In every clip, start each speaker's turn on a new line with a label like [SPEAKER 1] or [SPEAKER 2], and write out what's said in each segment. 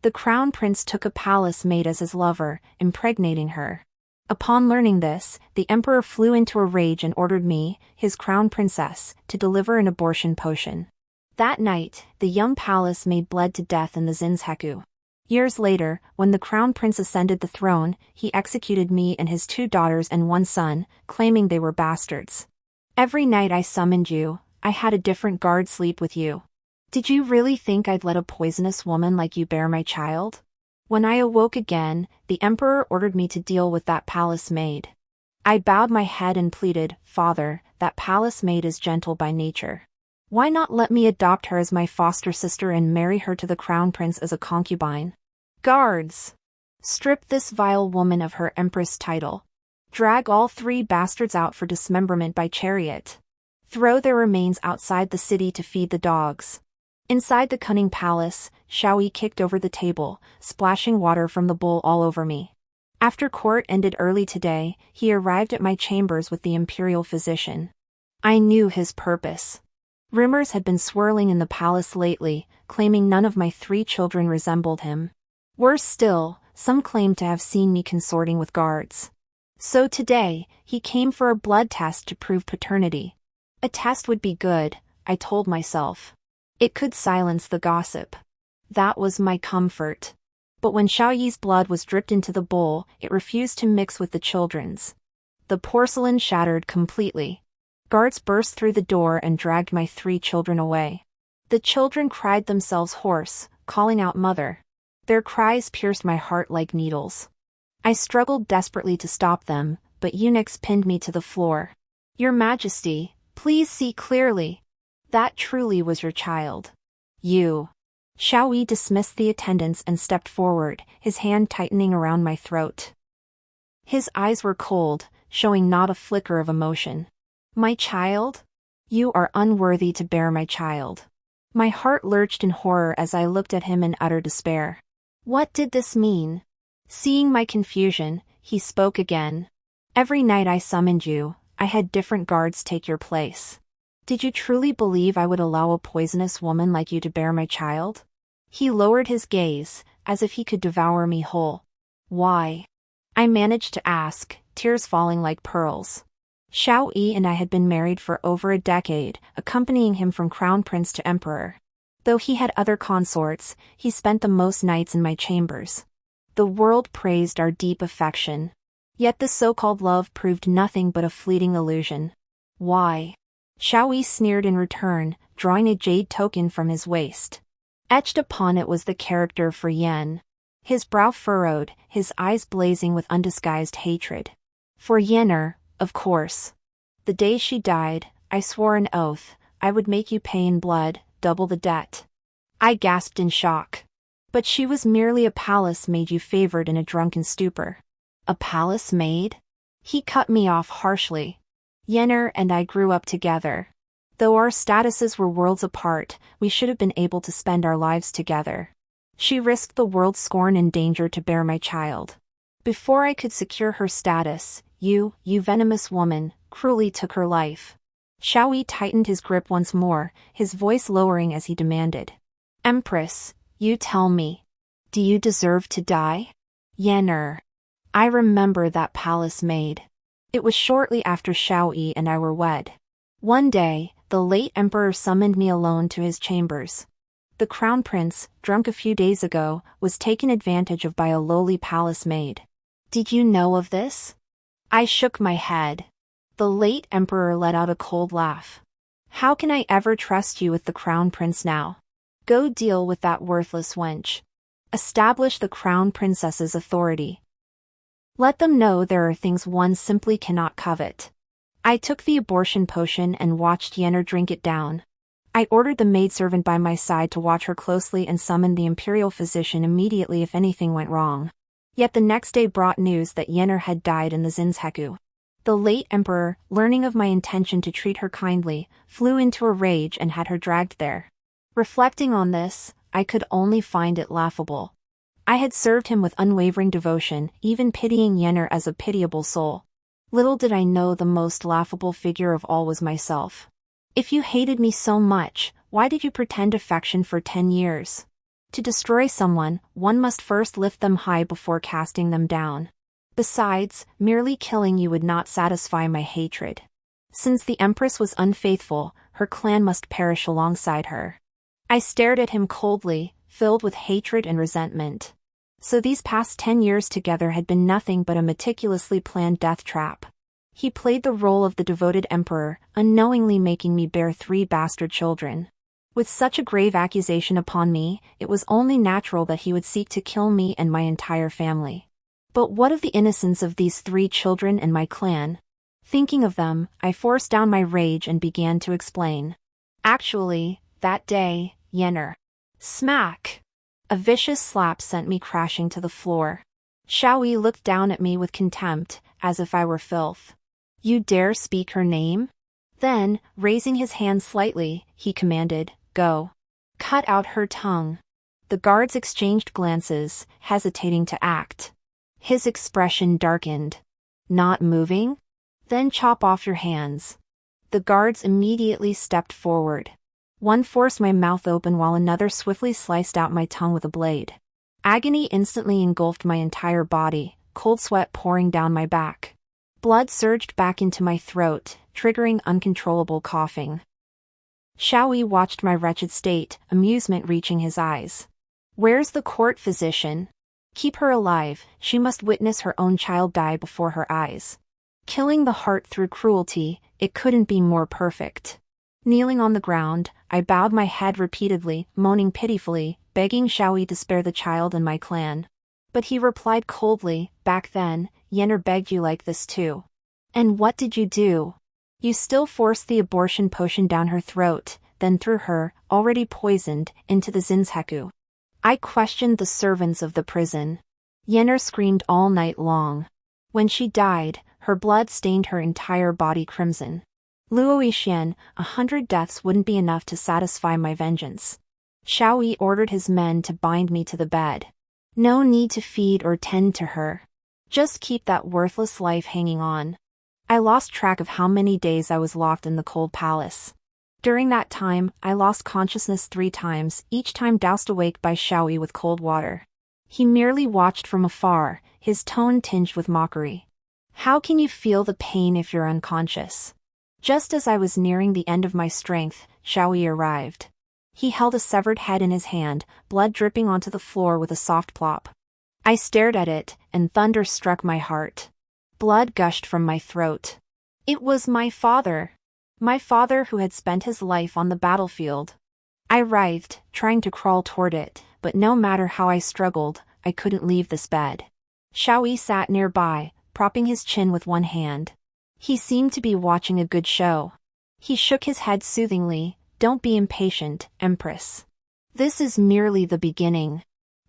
[SPEAKER 1] The crown prince took a palace maid as his lover, impregnating her. Upon learning this, the emperor flew into a rage and ordered me, his crown princess, to deliver an abortion potion. That night, the young palace maid bled to death in the Zinzheku. Years later, when the crown prince ascended the throne, he executed me and his 2 daughters and 1 son, claiming they were bastards. Every night I summoned you, I had a different guard sleep with you. Did you really think I'd let a poisonous woman like you bear my child? When I awoke again, the emperor ordered me to deal with that palace maid. I bowed my head and pleaded, "Father, that palace maid is gentle by nature. Why not let me adopt her as my foster sister and marry her to the crown prince as a concubine? Guards! Strip this vile woman of her empress title. Drag all 3 bastards out for dismemberment by chariot. Throw their remains outside the city to feed the dogs." Inside the cunning palace, Xiaoyi kicked over the table, splashing water from the bowl all over me. After court ended early today, he arrived at my chambers with the imperial physician. I knew his purpose. Rumors had been swirling in the palace lately, claiming none of my 3 children resembled him. Worse still, some claimed to have seen me consorting with guards. So today, he came for a blood test to prove paternity. A test would be good, I told myself. It could silence the gossip. That was my comfort. But when Xiaoyi's blood was dripped into the bowl, it refused to mix with the children's. The porcelain shattered completely. Guards burst through the door and dragged my 3 children away. The children cried themselves hoarse, calling out "Mother." Their cries pierced my heart like needles. I struggled desperately to stop them, but eunuchs pinned me to the floor. "Your Majesty, please see clearly. That truly was your child. You." Xiaoyi dismissed the attendants and stepped forward, his hand tightening around my throat. His eyes were cold, showing not a flicker of emotion. "My child? You are unworthy to bear my child." My heart lurched in horror as I looked at him in utter despair. What did this mean? Seeing my confusion, he spoke again. "Every night I summoned you, I had different guards take your place. Did you truly believe I would allow a poisonous woman like you to bear my child?" He lowered his gaze, as if he could devour me whole. "Why?" I managed to ask, tears falling like pearls. Xiaoyi and I had been married for over a decade, accompanying him from crown prince to emperor. Though he had other consorts, he spent the most nights in my chambers. The world praised our deep affection. Yet the so-called love proved nothing but a fleeting illusion. "Why?" Xiaoyi sneered in return, drawing a jade token from his waist. Etched upon it was the character for Yen. His brow furrowed, his eyes blazing with undisguised hatred. For Yenner, of course. The day she died, I swore an oath, I would make you pay in blood, double the debt. I gasped in shock. But she was merely a palace maid you favored in a drunken stupor. A palace maid? He cut me off harshly. Yenner and I grew up together. Though our statuses were worlds apart, we should have been able to spend our lives together. She risked the world's scorn and danger to bear my child. Before I could secure her status, you venomous woman, cruelly took her life. Xiaoyi tightened his grip once more, his voice lowering as he demanded. "Empress, you tell me. Do you deserve to die?" Yenner. I remember that palace maid. It was shortly after Xiaoyi and I were wed. One day, the late emperor summoned me alone to his chambers. The crown prince, drunk a few days ago, was taken advantage of by a lowly palace maid. "Did you know of this?" I shook my head. The late emperor let out a cold laugh. "How can I ever trust you with the crown prince now? Go deal with that worthless wench. Establish the crown princess's authority. Let them know there are things one simply cannot covet." I took the abortion potion and watched Yenner drink it down. I ordered the maidservant by my side to watch her closely and summoned the imperial physician immediately if anything went wrong. Yet the next day brought news that Yenner had died in the Zinzheku. The late emperor, learning of my intention to treat her kindly, flew into a rage and had her dragged there. Reflecting on this, I could only find it laughable. I had served him with unwavering devotion, even pitying Yenner as a pitiable soul. Little did I know the most laughable figure of all was myself. If you hated me so much, why did you pretend affection for 10 years? To destroy someone, one must first lift them high before casting them down. Besides, merely killing you would not satisfy my hatred. Since the Empress was unfaithful, her clan must perish alongside her. I stared at him coldly, filled with hatred and resentment. So these past 10 years together had been nothing but a meticulously planned death trap. He played the role of the devoted emperor, unknowingly making me bear 3 bastard children. With such a grave accusation upon me, it was only natural that he would seek to kill me and my entire family. But what of the innocence of these 3 children and my clan? Thinking of them, I forced down my rage and began to explain. Actually, that day, Yenner. Smack! A vicious slap sent me crashing to the floor. Xiaoyi looked down at me with contempt, as if I were filth. You dare speak her name? Then, raising his hand slightly, he commanded, go. Cut out her tongue. The guards exchanged glances, hesitating to act. His expression darkened. Not moving? Then chop off your hands. The guards immediately stepped forward. One forced my mouth open while another swiftly sliced out my tongue with a blade. Agony instantly engulfed my entire body, cold sweat pouring down my back. Blood surged back into my throat, triggering uncontrollable coughing. Xiaoyi watched my wretched state, amusement reaching his eyes. Where's the court physician? Keep her alive, she must witness her own child die before her eyes. Killing the heart through cruelty, it couldn't be more perfect. Kneeling on the ground, I bowed my head repeatedly, moaning pitifully, begging Xiaoyi to spare the child and my clan. But he replied coldly, back then, Yenner begged you like this too. And what did you do? You still forced the abortion potion down her throat, then threw her, already poisoned, into the Zinzheku. I questioned the servants of the prison. Yenner screamed all night long. When she died, her blood stained her entire body crimson. Luo Xian, 100 deaths wouldn't be enough to satisfy my vengeance. Xiaoyi ordered his men to bind me to the bed. No need to feed or tend to her. Just keep that worthless life hanging on. I lost track of how many days I was locked in the cold palace. During that time, I lost consciousness 3 times, each time doused awake by Xiaoyi with cold water. He merely watched from afar, his tone tinged with mockery. How can you feel the pain if you're unconscious? Just as I was nearing the end of my strength, Xiaoyi arrived. He held a severed head in his hand, blood dripping onto the floor with a soft plop. I stared at it, and thunder struck my heart. Blood gushed from my throat. It was my father. My father who had spent his life on the battlefield. I writhed, trying to crawl toward it, but no matter how I struggled, I couldn't leave this bed. Xiaoyi sat nearby, propping his chin with one hand. He seemed to be watching a good show. He shook his head soothingly, don't be impatient, Empress. This is merely the beginning.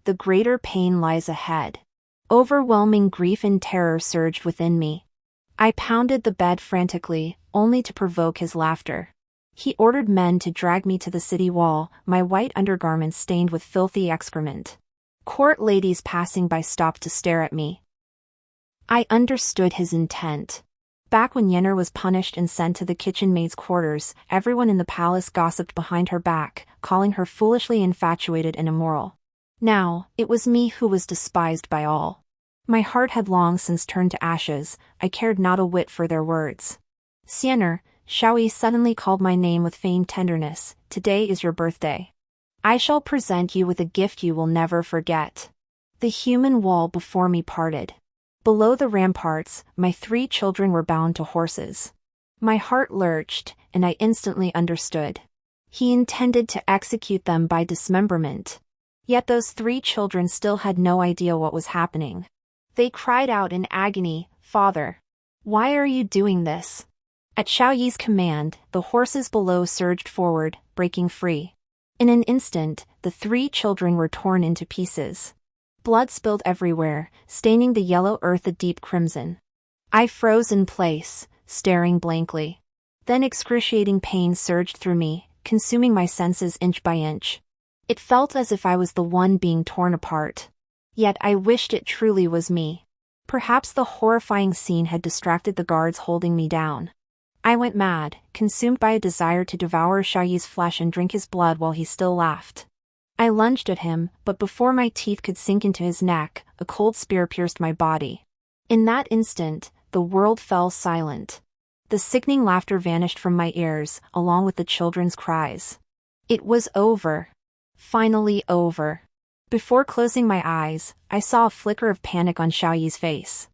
[SPEAKER 1] The greater pain lies ahead. Overwhelming grief and terror surged within me. I pounded the bed frantically, only to provoke his laughter. He ordered men to drag me to the city wall, my white undergarments stained with filthy excrement. Court ladies passing by stopped to stare at me. I understood his intent. Back when Yenner was punished and sent to the kitchen maid's quarters, everyone in the palace gossiped behind her back, calling her foolishly infatuated and immoral. Now, it was me who was despised by all. My heart had long since turned to ashes, I cared not a whit for their words. Yenner, Xiaoyi suddenly called my name with feigned tenderness, today is your birthday. I shall present you with a gift you will never forget. The human wall before me parted. Below the ramparts, my 3 children were bound to horses. My heart lurched, and I instantly understood. He intended to execute them by dismemberment. Yet those 3 children still had no idea what was happening. They cried out in agony, Father, why are you doing this? At Xiaoyi's command, the horses below surged forward, breaking free. In an instant, the 3 children were torn into pieces. Blood spilled everywhere, staining the yellow earth a deep crimson. I froze in place, staring blankly. Then excruciating pain surged through me, consuming my senses inch by inch. It felt as if I was the one being torn apart. Yet I wished it truly was me. Perhaps the horrifying scene had distracted the guards holding me down. I went mad, consumed by a desire to devour Xiaoyi's flesh and drink his blood while he still laughed. I lunged at him, but before my teeth could sink into his neck, a cold spear pierced my body. In that instant, the world fell silent. The sickening laughter vanished from my ears, along with the children's cries. It was over. Finally over. Before closing my eyes, I saw a flicker of panic on Xiaoyi's face.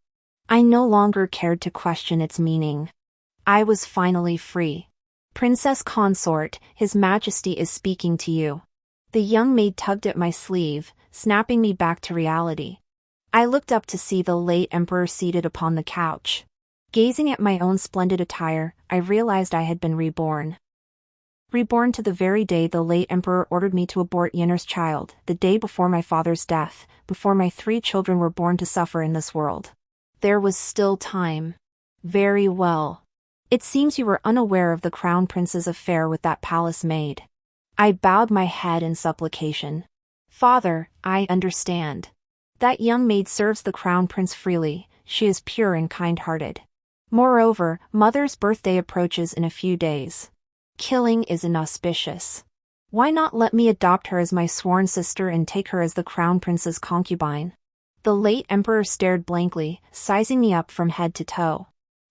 [SPEAKER 1] I no longer cared to question its meaning. I was finally free. Princess Consort, His Majesty is speaking to you. The young maid tugged at my sleeve, snapping me back to reality. I looked up to see the late emperor seated upon the couch. Gazing at my own splendid attire, I realized I had been reborn. Reborn to the very day the late emperor ordered me to abort Yenner's child, the day before my father's death, before my 3 children were born to suffer in this world. There was still time. Very well. It seems you were unaware of the crown prince's affair with that palace maid. I bowed my head in supplication. Father, I understand. That young maid serves the crown prince freely, she is pure and kind-hearted. Moreover, mother's birthday approaches in a few days. Killing is inauspicious. Why not let me adopt her as my sworn sister and take her as the crown prince's concubine? The late emperor stared blankly, sizing me up from head to toe.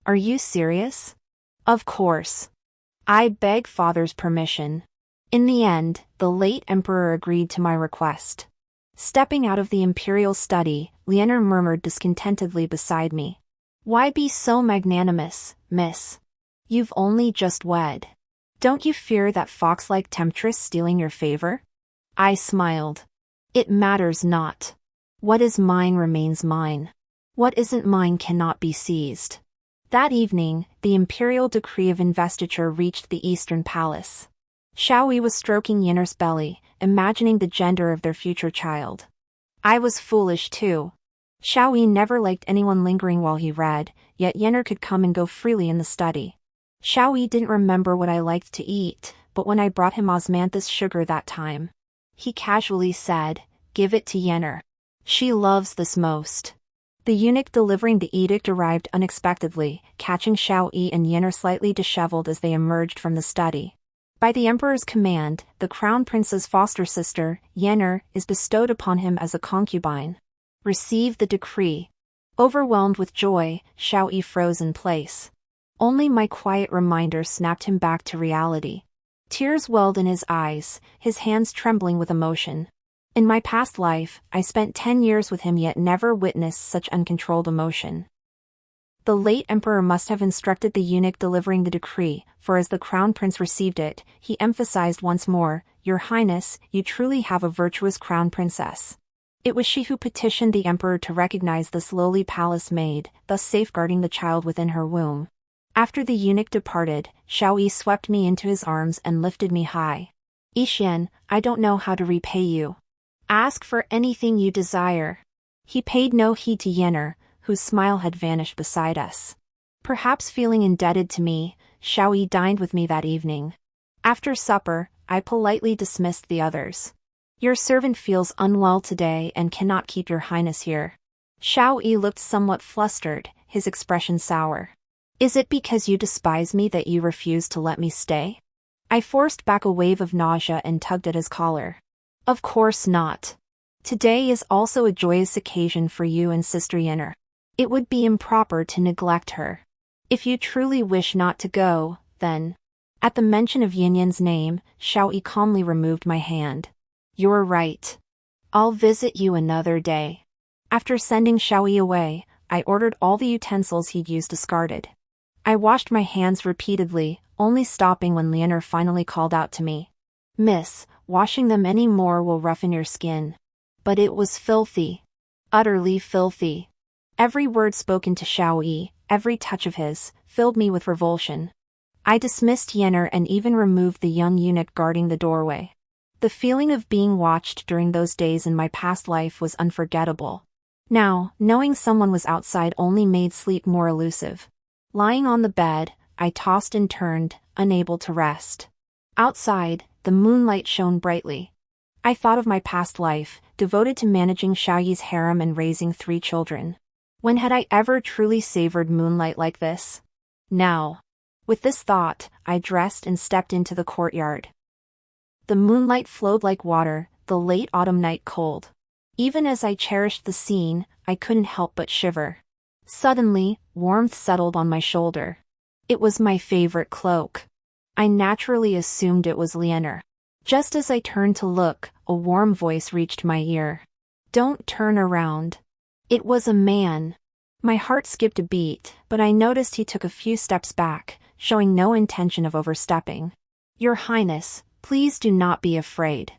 [SPEAKER 1] Are you serious? Of course. I beg father's permission. In the end, the late emperor agreed to my request. Stepping out of the imperial study, Lianer murmured discontentedly beside me. Why be so magnanimous, miss? You've only just wed. Don't you fear that fox-like temptress stealing your favor? I smiled. It matters not. What is mine remains mine. What isn't mine cannot be seized. That evening, the imperial decree of investiture reached the Eastern Palace. Xiaoyi was stroking Yenner's belly, imagining the gender of their future child. I was foolish too. Xiaoyi never liked anyone lingering while he read, yet Yenner could come and go freely in the study. Xiaoyi didn't remember what I liked to eat, but when I brought him osmanthus sugar that time, he casually said, "Give it to Yenner. She loves this most." The eunuch delivering the edict arrived unexpectedly, catching Xiaoyi and Yenner slightly disheveled as they emerged from the study. By the emperor's command, the crown prince's foster sister, Yenner, is bestowed upon him as a concubine. Receive the decree. Overwhelmed with joy, Xiaoyi froze in place. Only my quiet reminder snapped him back to reality. Tears welled in his eyes, his hands trembling with emotion. In my past life, I spent 10 years with him yet never witnessed such uncontrolled emotion. The late emperor must have instructed the eunuch delivering the decree, for as the crown prince received it, he emphasized once more, "Your Highness, you truly have a virtuous crown princess." It was she who petitioned the emperor to recognize this lowly palace maid, thus safeguarding the child within her womb. After the eunuch departed, Xiaoyi swept me into his arms and lifted me high. "Yixian, I don't know how to repay you. Ask for anything you desire." He paid no heed to Yenner, whose smile had vanished beside us. Perhaps feeling indebted to me, Xiaoyi dined with me that evening. After supper, I politely dismissed the others. "Your servant feels unwell today and cannot keep your highness here." Xiaoyi looked somewhat flustered, his expression sour. "Is it because you despise me that you refuse to let me stay?" I forced back a wave of nausea and tugged at his collar. "Of course not. Today is also a joyous occasion for you and Sister Yenner. It would be improper to neglect her. If you truly wish not to go, then..." At the mention of Yinyan's name, Xiaoyi calmly removed my hand. "You're right. I'll visit you another day." After sending Xiaoyi away, I ordered all the utensils he'd used discarded. I washed my hands repeatedly, only stopping when Lianer finally called out to me. "Miss, washing them any more will roughen your skin." But it was filthy. Utterly filthy. Every word spoken to Xiaoyi, every touch of his, filled me with revulsion. I dismissed Yenner and even removed the young eunuch guarding the doorway. The feeling of being watched during those days in my past life was unforgettable. Now, knowing someone was outside only made sleep more elusive. Lying on the bed, I tossed and turned, unable to rest. Outside, the moonlight shone brightly. I thought of my past life, devoted to managing Xiaoyi's harem and raising 3 children. When had I ever truly savored moonlight like this? Now. With this thought, I dressed and stepped into the courtyard. The moonlight flowed like water, the late autumn night cold. Even as I cherished the scene, I couldn't help but shiver. Suddenly, warmth settled on my shoulder. It was my favorite cloak. I naturally assumed it was Leonor. Just as I turned to look, a warm voice reached my ear. "Don't turn around." It was a man. My heart skipped a beat, but I noticed he took a few steps back, showing no intention of overstepping. "Your Highness, please do not be afraid.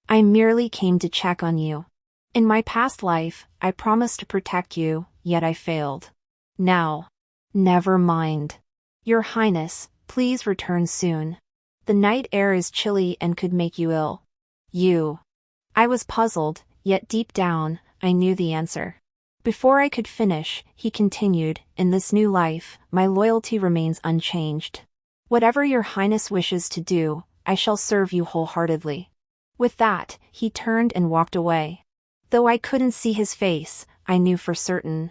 [SPEAKER 1] I merely came to check on you. In my past life, I promised to protect you, yet I failed. Now, never mind. Your Highness, please return soon. The night air is chilly and could make you ill." "You." I was puzzled, yet deep down, I knew the answer. Before I could finish, he continued, "In this new life, my loyalty remains unchanged. Whatever your Highness wishes to do, I shall serve you wholeheartedly." With that, he turned and walked away. Though I couldn't see his face, I knew for certain.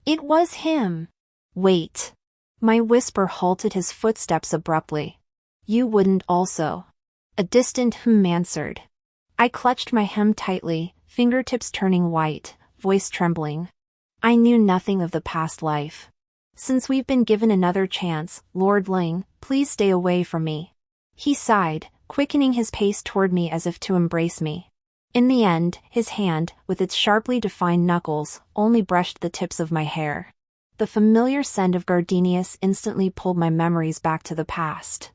[SPEAKER 1] It was him. "Wait." My whisper halted his footsteps abruptly. "You wouldn't also." A distant hum answered. I clutched my hem tightly, fingertips turning white, voice trembling. "I knew nothing of the past life. Since we've been given another chance, Lord Ling, please stay away from me." He sighed, quickening his pace toward me as if to embrace me. In the end, his hand, with its sharply defined knuckles, only brushed the tips of my hair. The familiar scent of gardenias instantly pulled my memories back to the past.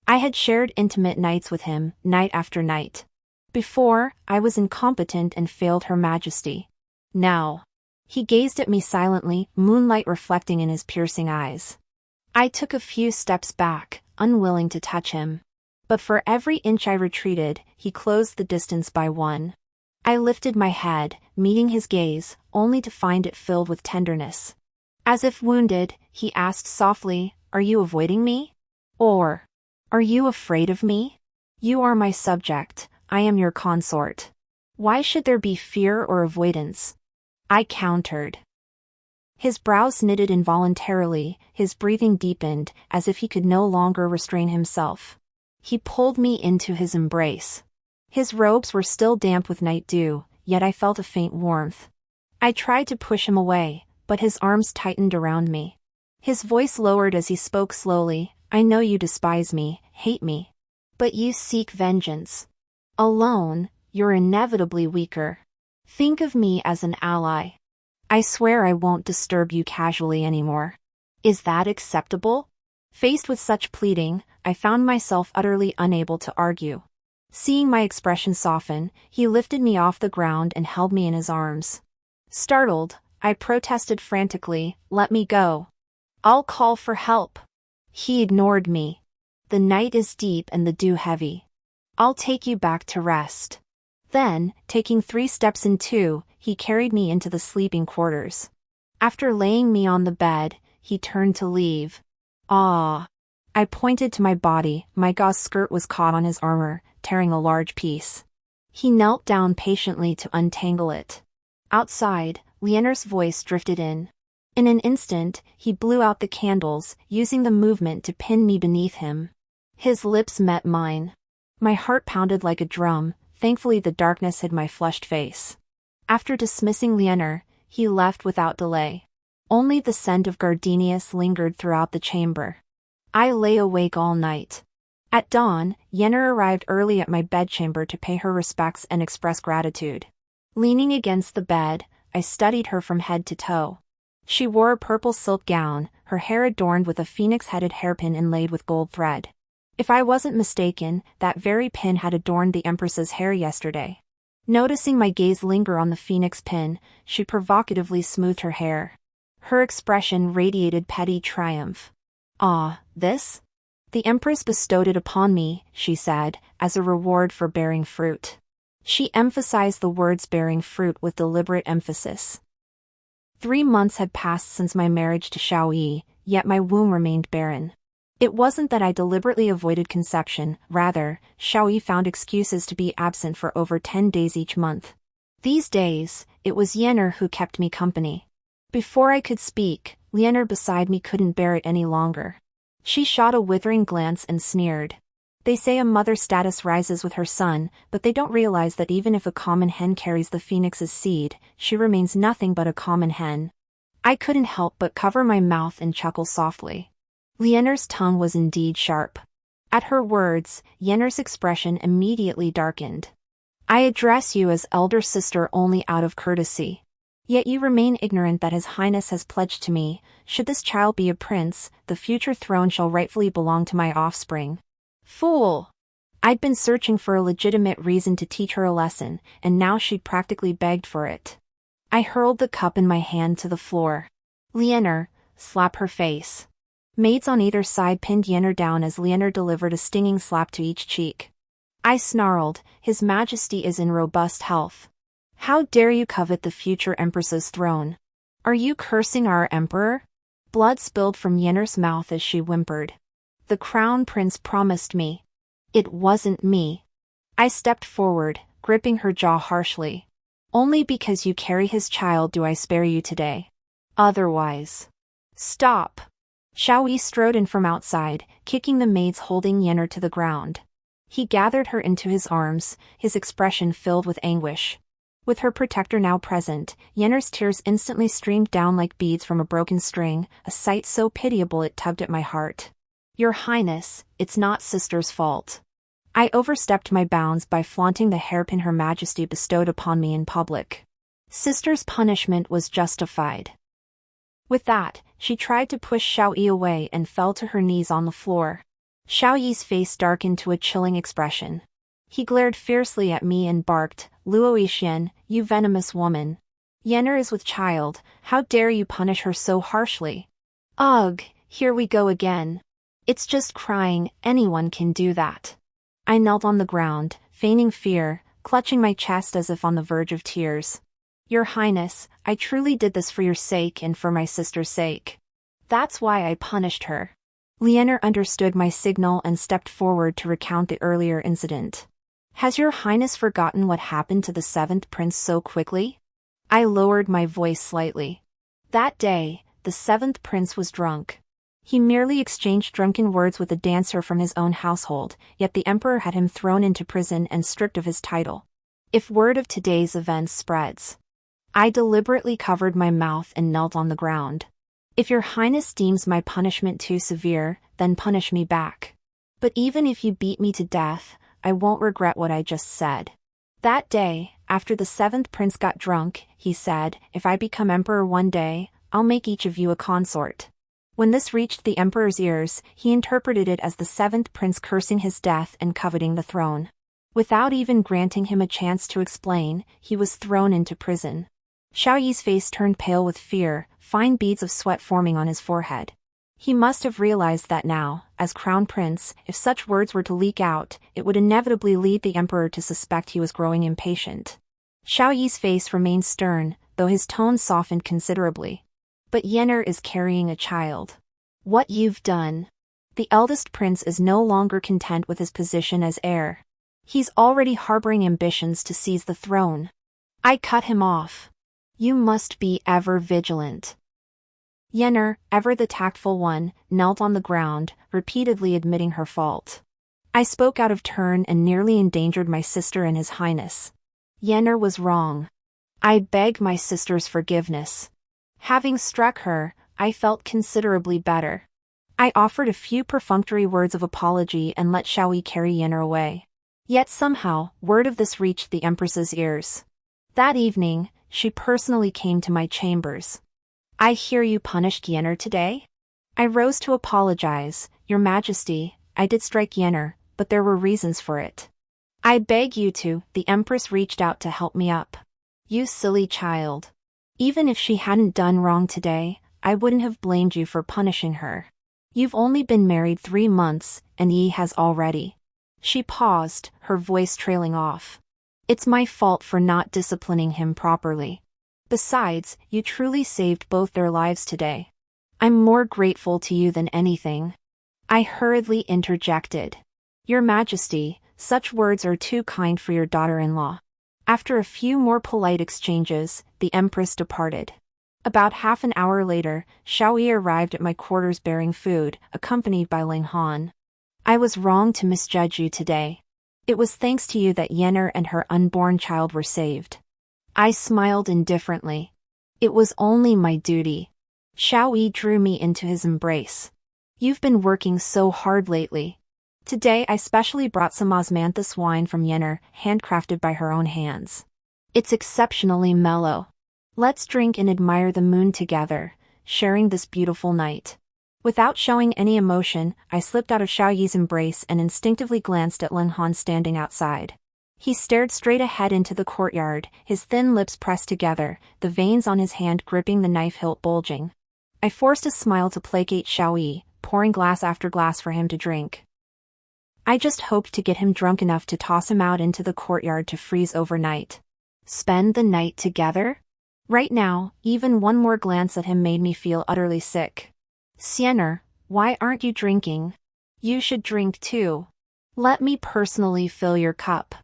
[SPEAKER 1] I had shared intimate nights with him, night after night. Before, I was incompetent and failed Her Majesty. Now. He gazed at me silently, moonlight reflecting in his piercing eyes. I took a few steps back, unwilling to touch him. But for every inch I retreated, he closed the distance by one. I lifted my head, meeting his gaze, only to find it filled with tenderness. As if wounded, he asked softly, "Are you avoiding me? Or are you afraid of me? You are my subject, I am your consort. Why should there be fear or avoidance?" I countered. His brows knitted involuntarily, his breathing deepened, as if he could no longer restrain himself. He pulled me into his embrace. His robes were still damp with night dew, yet I felt a faint warmth. I tried to push him away, but his arms tightened around me. His voice lowered as he spoke slowly, "I know you despise me, hate me. But you seek vengeance. Alone, you're inevitably weaker. Think of me as an ally. I swear I won't disturb you casually anymore. Is that acceptable?" Faced with such pleading, I found myself utterly unable to argue. Seeing my expression soften, he lifted me off the ground and held me in his arms. Startled, I protested frantically, "Let me go. I'll call for help." He ignored me. "The night is deep and the dew heavy. I'll take you back to rest." Then, taking 3 steps in 2, he carried me into the sleeping quarters. After laying me on the bed, he turned to leave. "Ah." I pointed to my body, my gauze skirt was caught on his armor, tearing a large piece. He knelt down patiently to untangle it. Outside, Leonor's voice drifted in. In an instant, he blew out the candles, using the movement to pin me beneath him. His lips met mine. My heart pounded like a drum, thankfully the darkness hid my flushed face. After dismissing Leonor, he left without delay. Only the scent of gardenias lingered throughout the chamber. I lay awake all night. At dawn, Yennefer arrived early at my bedchamber to pay her respects and express gratitude. Leaning against the bed, I studied her from head to toe. She wore a purple silk gown, her hair adorned with a phoenix-headed hairpin inlaid with gold thread. If I wasn't mistaken, that very pin had adorned the Empress's hair yesterday. Noticing my gaze linger on the phoenix pin, she provocatively smoothed her hair. Her expression radiated petty triumph. "Ah, this? The Empress bestowed it upon me," she said, "as a reward for bearing fruit." She emphasized the words bearing fruit with deliberate emphasis. 3 months had passed since my marriage to Xiaoyi, yet my womb remained barren. It wasn't that I deliberately avoided conception, rather, Xiaoyi found excuses to be absent for over 10 days each month. These days, it was Yennefer who kept me company. Before I could speak, Leonor beside me couldn't bear it any longer. She shot a withering glance and sneered. They say a mother's status rises with her son, but they don't realize that even if a common hen carries the phoenix's seed, she remains nothing but a common hen. I couldn't help but cover my mouth and chuckle softly. Lienner's tongue was indeed sharp. At her words, Yenner's expression immediately darkened. I address you as elder sister only out of courtesy. Yet you remain ignorant that His Highness has pledged to me, should this child be a prince, the future throne shall rightfully belong to my offspring. Fool! I'd been searching for a legitimate reason to teach her a lesson, and now she'd practically begged for it. I hurled the cup in my hand to the floor. Lienner, slap her face. Maids on either side pinned Yenner down as Lienner delivered a stinging slap to each cheek. I snarled, His Majesty is in robust health. How dare you covet the future Empress's throne? Are you cursing our Emperor? Blood spilled from Yenner's mouth as she whimpered. The Crown Prince promised me. It wasn't me. I stepped forward, gripping her jaw harshly. Only because you carry his child do I spare you today. Otherwise. Stop! Xiaoyi strode in from outside, kicking the maids holding Yenner to the ground. He gathered her into his arms, his expression filled with anguish. With her protector now present, Yenner's tears instantly streamed down like beads from a broken string, a sight so pitiable it tugged at my heart. Your Highness, it's not sister's fault. I overstepped my bounds by flaunting the hairpin Her Majesty bestowed upon me in public. Sister's punishment was justified. With that, she tried to push Xiaoyi away and fell to her knees on the floor. Xiaoyi's face darkened to a chilling expression. He glared fiercely at me and barked, Luo Yixian, you venomous woman. Yenner is with child, how dare you punish her so harshly? Ugh, here we go again. It's just crying, anyone can do that. I knelt on the ground, feigning fear, clutching my chest as if on the verge of tears. Your Highness, I truly did this for your sake and for my sister's sake. That's why I punished her. Lienner understood my signal and stepped forward to recount the earlier incident. Has your Highness forgotten what happened to the seventh prince so quickly? I lowered my voice slightly. That day, the seventh prince was drunk. He merely exchanged drunken words with a dancer from his own household, yet the emperor had him thrown into prison and stripped of his title. If word of today's events spreads. I deliberately covered my mouth and knelt on the ground. If your Highness deems my punishment too severe, then punish me back. But even if you beat me to death, I won't regret what I just said. That day, after the seventh prince got drunk, he said, if I become emperor one day, I'll make each of you a consort. When this reached the emperor's ears, he interpreted it as the seventh prince cursing his death and coveting the throne. Without even granting him a chance to explain, he was thrown into prison. Xiaoyi's face turned pale with fear, fine beads of sweat forming on his forehead. He must have realized that now, as crown prince, if such words were to leak out, it would inevitably lead the emperor to suspect he was growing impatient. Xiaoyi's face remained stern, though his tone softened considerably. But Yenner is carrying a child. What you've done. The eldest prince is no longer content with his position as heir. He's already harboring ambitions to seize the throne. I cut him off. You must be ever vigilant. Yenner, ever the tactful one, knelt on the ground, repeatedly admitting her fault. I spoke out of turn and nearly endangered my sister and His Highness. Yenner was wrong. I beg my sister's forgiveness. Having struck her, I felt considerably better. I offered a few perfunctory words of apology and let Xiaoyi carry Yenner away. Yet somehow, word of this reached the Empress's ears. That evening, she personally came to my chambers. I hear you punished Yenner today? I rose to apologize, Your Majesty, I did strike Yenner, but there were reasons for it. I beg you to, the Empress reached out to help me up. You silly child. Even if she hadn't done wrong today, I wouldn't have blamed you for punishing her. You've only been married 3 months, and he has already. She paused, her voice trailing off. It's my fault for not disciplining him properly. Besides, you truly saved both their lives today. I'm more grateful to you than anything. I hurriedly interjected. Your Majesty, such words are too kind for your daughter-in-law. After a few more polite exchanges, the Empress departed. About half an hour later, Xiaoyi arrived at my quarters bearing food, accompanied by Ling Han. I was wrong to misjudge you today. It was thanks to you that Yennefer and her unborn child were saved. I smiled indifferently. It was only my duty. Xiao Yi drew me into his embrace. You've been working so hard lately. Today I specially brought some osmanthus wine from Yennefer, handcrafted by her own hands. It's exceptionally mellow. Let's drink and admire the moon together, sharing this beautiful night. Without showing any emotion, I slipped out of Xiao Yi's embrace and instinctively glanced at Ling Han standing outside. He stared straight ahead into the courtyard, his thin lips pressed together, the veins on his hand gripping the knife hilt bulging. I forced a smile to placate Xiao Yi, pouring glass after glass for him to drink. I just hoped to get him drunk enough to toss him out into the courtyard to freeze overnight. Spend the night together? Right now, even one more glance at him made me feel utterly sick. Yennefer, why aren't you drinking? You should drink too. Let me personally fill your cup.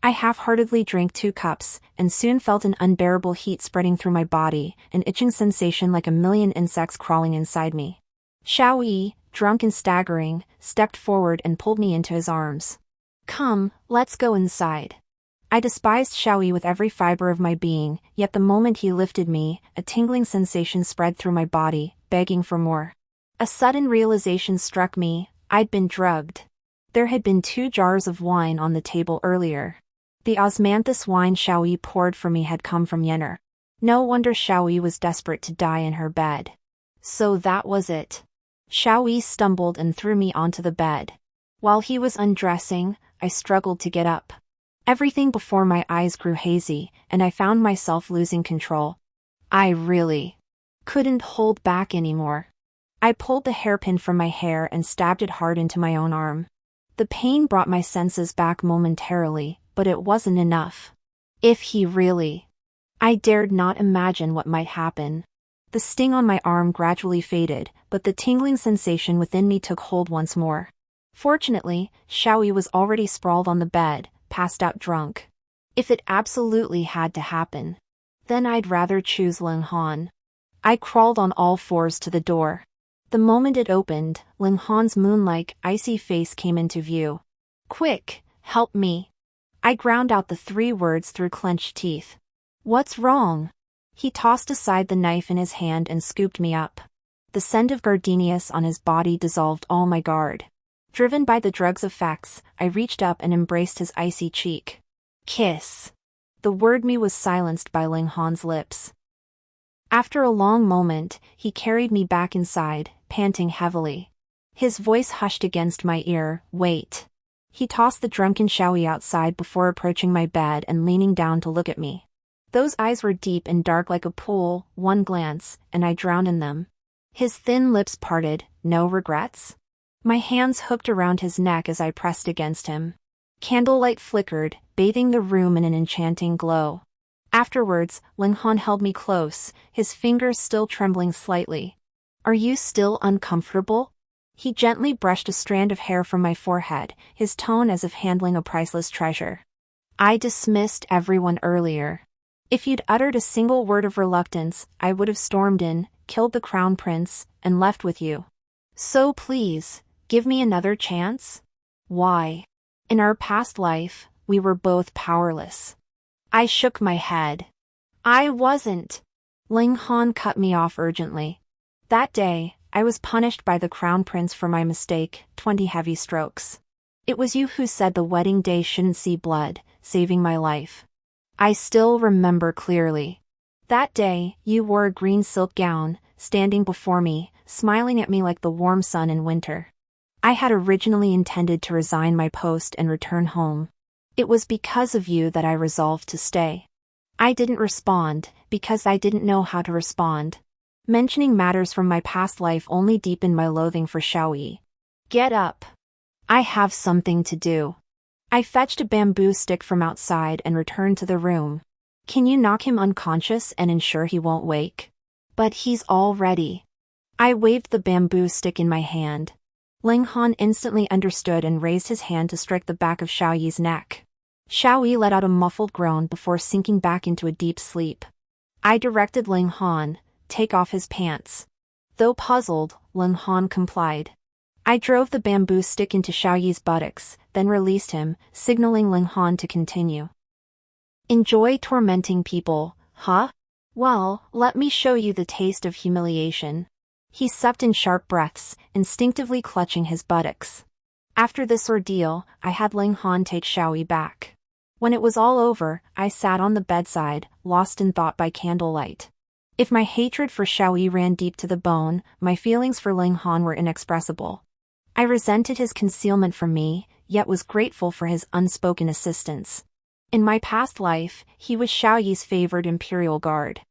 [SPEAKER 1] I half-heartedly drank 2 cups, and soon felt an unbearable heat spreading through my body, an itching sensation like a million insects crawling inside me. Xiao Yi, drunk and staggering, stepped forward and pulled me into his arms. Come, let's go inside. I despised Xiao Yi with every fiber of my being, yet the moment he lifted me, a tingling sensation spread through my body, begging for more. A sudden realization struck me: I'd been drugged. There had been 2 jars of wine on the table earlier. The osmanthus wine Xiao Yi poured for me had come from Yennefer. No wonder Xiao Yi was desperate to die in her bed. So that was it. Xiao Yi stumbled and threw me onto the bed. While he was undressing, I struggled to get up. Everything before my eyes grew hazy, and I found myself losing control. I really couldn't hold back anymore. I pulled the hairpin from my hair and stabbed it hard into my own arm. The pain brought my senses back momentarily, but it wasn't enough. If he really... I dared not imagine what might happen. The sting on my arm gradually faded, but the tingling sensation within me took hold once more. Fortunately, Xiao Yi was already sprawled on the bed, passed out drunk. If it absolutely had to happen, then I'd rather choose Ling Han. I crawled on all fours to the door. The moment it opened, Ling Han's moon-like, icy face came into view. Quick, help me. I ground out the 3 words through clenched teeth. What's wrong? He tossed aside the knife in his hand and scooped me up. The scent of gardenias on his body dissolved all my guard. Driven by the drug's effects, I reached up and embraced his icy cheek. Kiss. The word "me" was silenced by Ling Han's lips. After a long moment, he carried me back inside, panting heavily. His voice hushed against my ear. Wait. He tossed the drunken Xiao Yi outside before approaching my bed and leaning down to look at me. Those eyes were deep and dark like a pool, one glance, and I drowned in them. His thin lips parted. No regrets? My hands hooked around his neck as I pressed against him. Candlelight flickered, bathing the room in an enchanting glow. Afterwards, Ling Han held me close, his fingers still trembling slightly. Are you still uncomfortable? He gently brushed a strand of hair from my forehead, his tone as if handling a priceless treasure. I dismissed everyone earlier. If you'd uttered a single word of reluctance, I would have stormed in, killed the crown prince, and left with you. So please, give me another chance? Why? In our past life, we were both powerless. I shook my head. I wasn't. Ling Han cut me off urgently. That day, I was punished by the crown prince for my mistake, 20 heavy strokes. It was you who said the wedding day shouldn't see blood, saving my life. I still remember clearly. That day, you wore a green silk gown, standing before me, smiling at me like the warm sun in winter. I had originally intended to resign my post and return home. It was because of you that I resolved to stay. I didn't respond, because I didn't know how to respond. Mentioning matters from my past life only deepened my loathing for Xiao Yi. Get up. I have something to do. I fetched a bamboo stick from outside and returned to the room. Can you knock him unconscious and ensure he won't wake? But he's all ready. I waved the bamboo stick in my hand. Ling Han instantly understood and raised his hand to strike the back of Xiao Yi's neck. Xiao Yi let out a muffled groan before sinking back into a deep sleep. I directed Ling Han, take off his pants. Though puzzled, Ling Han complied. I drove the bamboo stick into Xiao Yi's buttocks, then released him, signaling Ling Han to continue. Enjoy tormenting people, huh? Well, let me show you the taste of humiliation. He supped in sharp breaths, instinctively clutching his buttocks. After this ordeal, I had Ling Han take Xiao Yi back. When it was all over, I sat on the bedside, lost in thought by candlelight. If my hatred for Xiao Yi ran deep to the bone, my feelings for Ling Han were inexpressible. I resented his concealment from me, yet was grateful for his unspoken assistance. In my past life, he was Xiao Yi's favored imperial guard.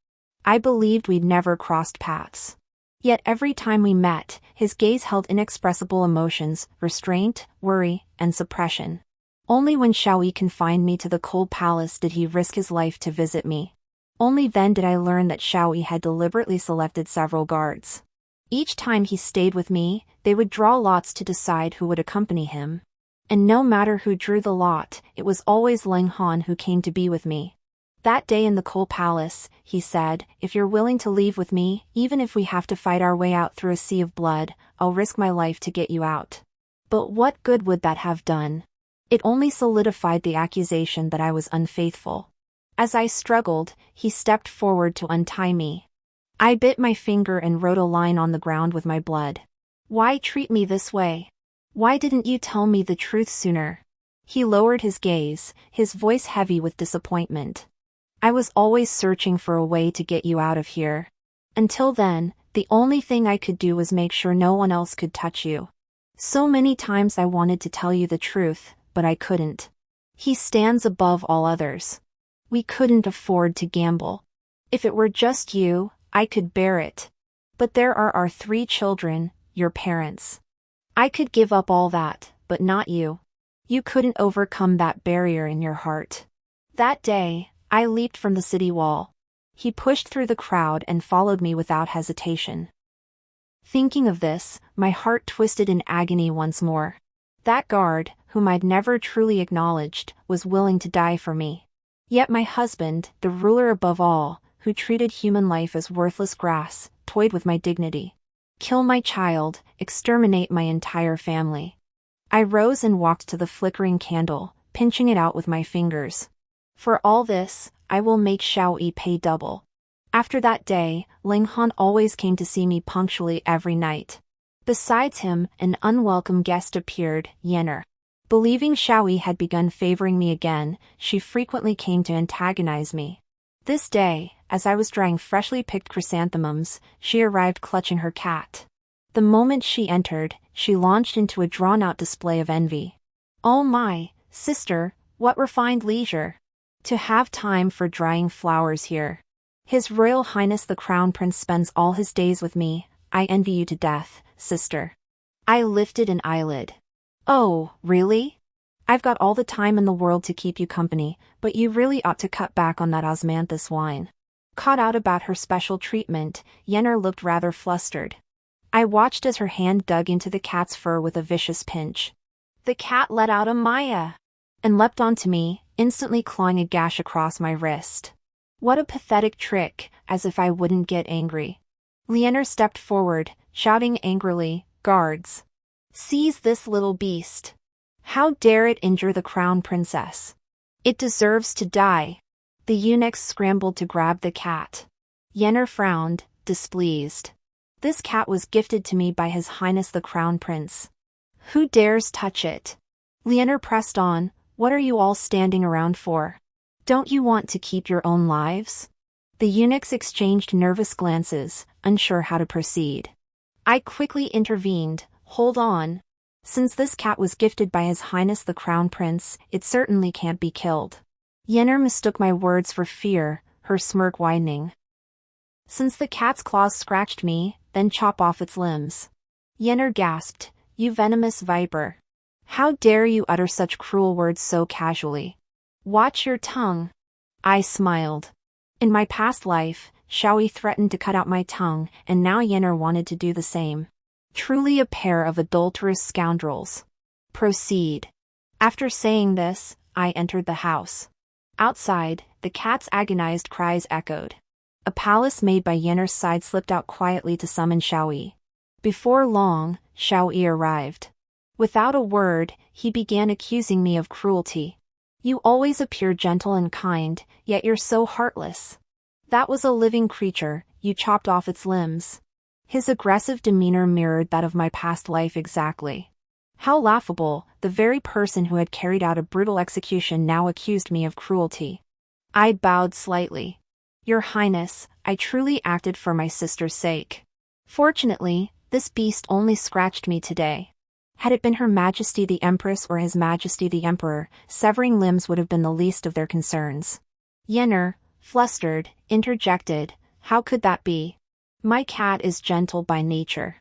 [SPEAKER 1] I believed we'd never crossed paths. Yet every time we met, his gaze held inexpressible emotions, restraint, worry, and suppression. Only when Xiao Yi confined me to the cold palace did he risk his life to visit me. Only then did I learn that Xiao Yi had deliberately selected several guards. Each time he stayed with me, they would draw lots to decide who would accompany him. And no matter who drew the lot, it was always Ling Han who came to be with me. That day in the coal palace, he said, "If you're willing to leave with me, even if we have to fight our way out through a sea of blood, I'll risk my life to get you out." But what good would that have done? It only solidified the accusation that I was unfaithful. As I struggled, he stepped forward to untie me. I bit my finger and wrote a line on the ground with my blood. "Why treat me this way? Why didn't you tell me the truth sooner?" He lowered his gaze, his voice heavy with disappointment. "I was always searching for a way to get you out of here. Until then, the only thing I could do was make sure no one else could touch you. So many times I wanted to tell you the truth, but I couldn't. He stands above all others. We couldn't afford to gamble. If it were just you, I could bear it. But there are our 3 children, your parents. I could give up all that, but not you. You couldn't overcome that barrier in your heart." That day, I leaped from the city wall. He pushed through the crowd and followed me without hesitation. Thinking of this, my heart twisted in agony once more. That guard, whom I'd never truly acknowledged, was willing to die for me. Yet my husband, the ruler above all, who treated human life as worthless grass, toyed with my dignity. Kill my child, exterminate my entire family. I rose and walked to the flickering candle, pinching it out with my fingers. For all this, I will make Xiao Yi pay double. After that day, Ling Han always came to see me punctually every night. Besides him, an unwelcome guest appeared, Yenner. Believing Xiao Yi had begun favoring me again, she frequently came to antagonize me. This day, as I was drying freshly picked chrysanthemums, she arrived clutching her cat. The moment she entered, she launched into a drawn-out display of envy. "Oh my, sister, what refined leisure! To have time for drying flowers here. His Royal Highness the Crown Prince spends all his days with me. I envy you to death, sister." I lifted an eyelid. "Oh, really? I've got all the time in the world to keep you company, but you really ought to cut back on that osmanthus wine." Caught out about her special treatment, Yenner looked rather flustered. I watched as her hand dug into the cat's fur with a vicious pinch. The cat let out a Maya and leapt onto me, instantly clawing a gash across my wrist. What a pathetic trick, as if I wouldn't get angry. Yenner stepped forward, shouting angrily, "Guards! Seize this little beast. How dare it injure the crown princess? It deserves to die." The eunuchs scrambled to grab the cat. Yenner frowned, displeased. This cat was gifted to me by His Highness the Crown Prince. Who dares touch it? Yenner pressed on, "What are you all standing around for? Don't you want to keep your own lives?" The eunuchs exchanged nervous glances, unsure how to proceed. I quickly intervened. "Hold on. Since this cat was gifted by His Highness the Crown Prince, it certainly can't be killed." Yenner mistook my words for fear, her smirk widening. "Since the cat's claws scratched me, then chop off its limbs." Yenner gasped, "You venomous viper. How dare you utter such cruel words so casually? Watch your tongue." I smiled. In my past life, Xiao Yi threatened to cut out my tongue, and now Yenner wanted to do the same. Truly a pair of adulterous scoundrels. "Proceed." After saying this, I entered the house. Outside, the cat's agonized cries echoed. A palace maid by Yenner's side slipped out quietly to summon Xiao Yi. Before long, Xiao Yi arrived. Without a word, he began accusing me of cruelty. You always appear gentle and kind, yet you're so heartless. That was a living creature, you chopped off its limbs. His aggressive demeanor mirrored that of my past life exactly. How laughable, the very person who had carried out a brutal execution now accused me of cruelty. I bowed slightly. Your Highness, I truly acted for my sister's sake. Fortunately, this beast only scratched me today. Had it been Her Majesty the Empress or His Majesty the Emperor, severing limbs would have been the least of their concerns. Yenner, flustered, interjected, how could that be? My cat is gentle by nature.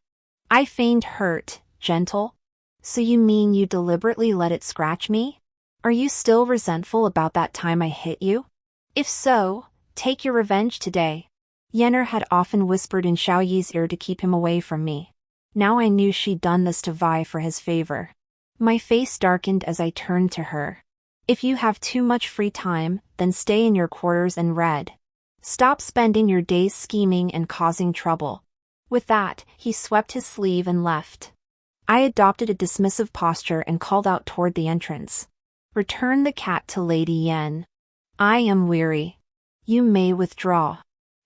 [SPEAKER 1] I feigned hurt, gentle? So you mean you deliberately let it scratch me? Are you still resentful about that time I hit you? If so, take your revenge today. Yenner had often whispered in Xiao Yi's ear to keep him away from me. Now I knew she'd done this to vie for his favor. My face darkened as I turned to her. If you have too much free time, then stay in your quarters and read. Stop spending your days scheming and causing trouble. With that, he swept his sleeve and left. I adopted a dismissive posture and called out toward the entrance. Return the cat to Lady Yen. I am weary. You may withdraw.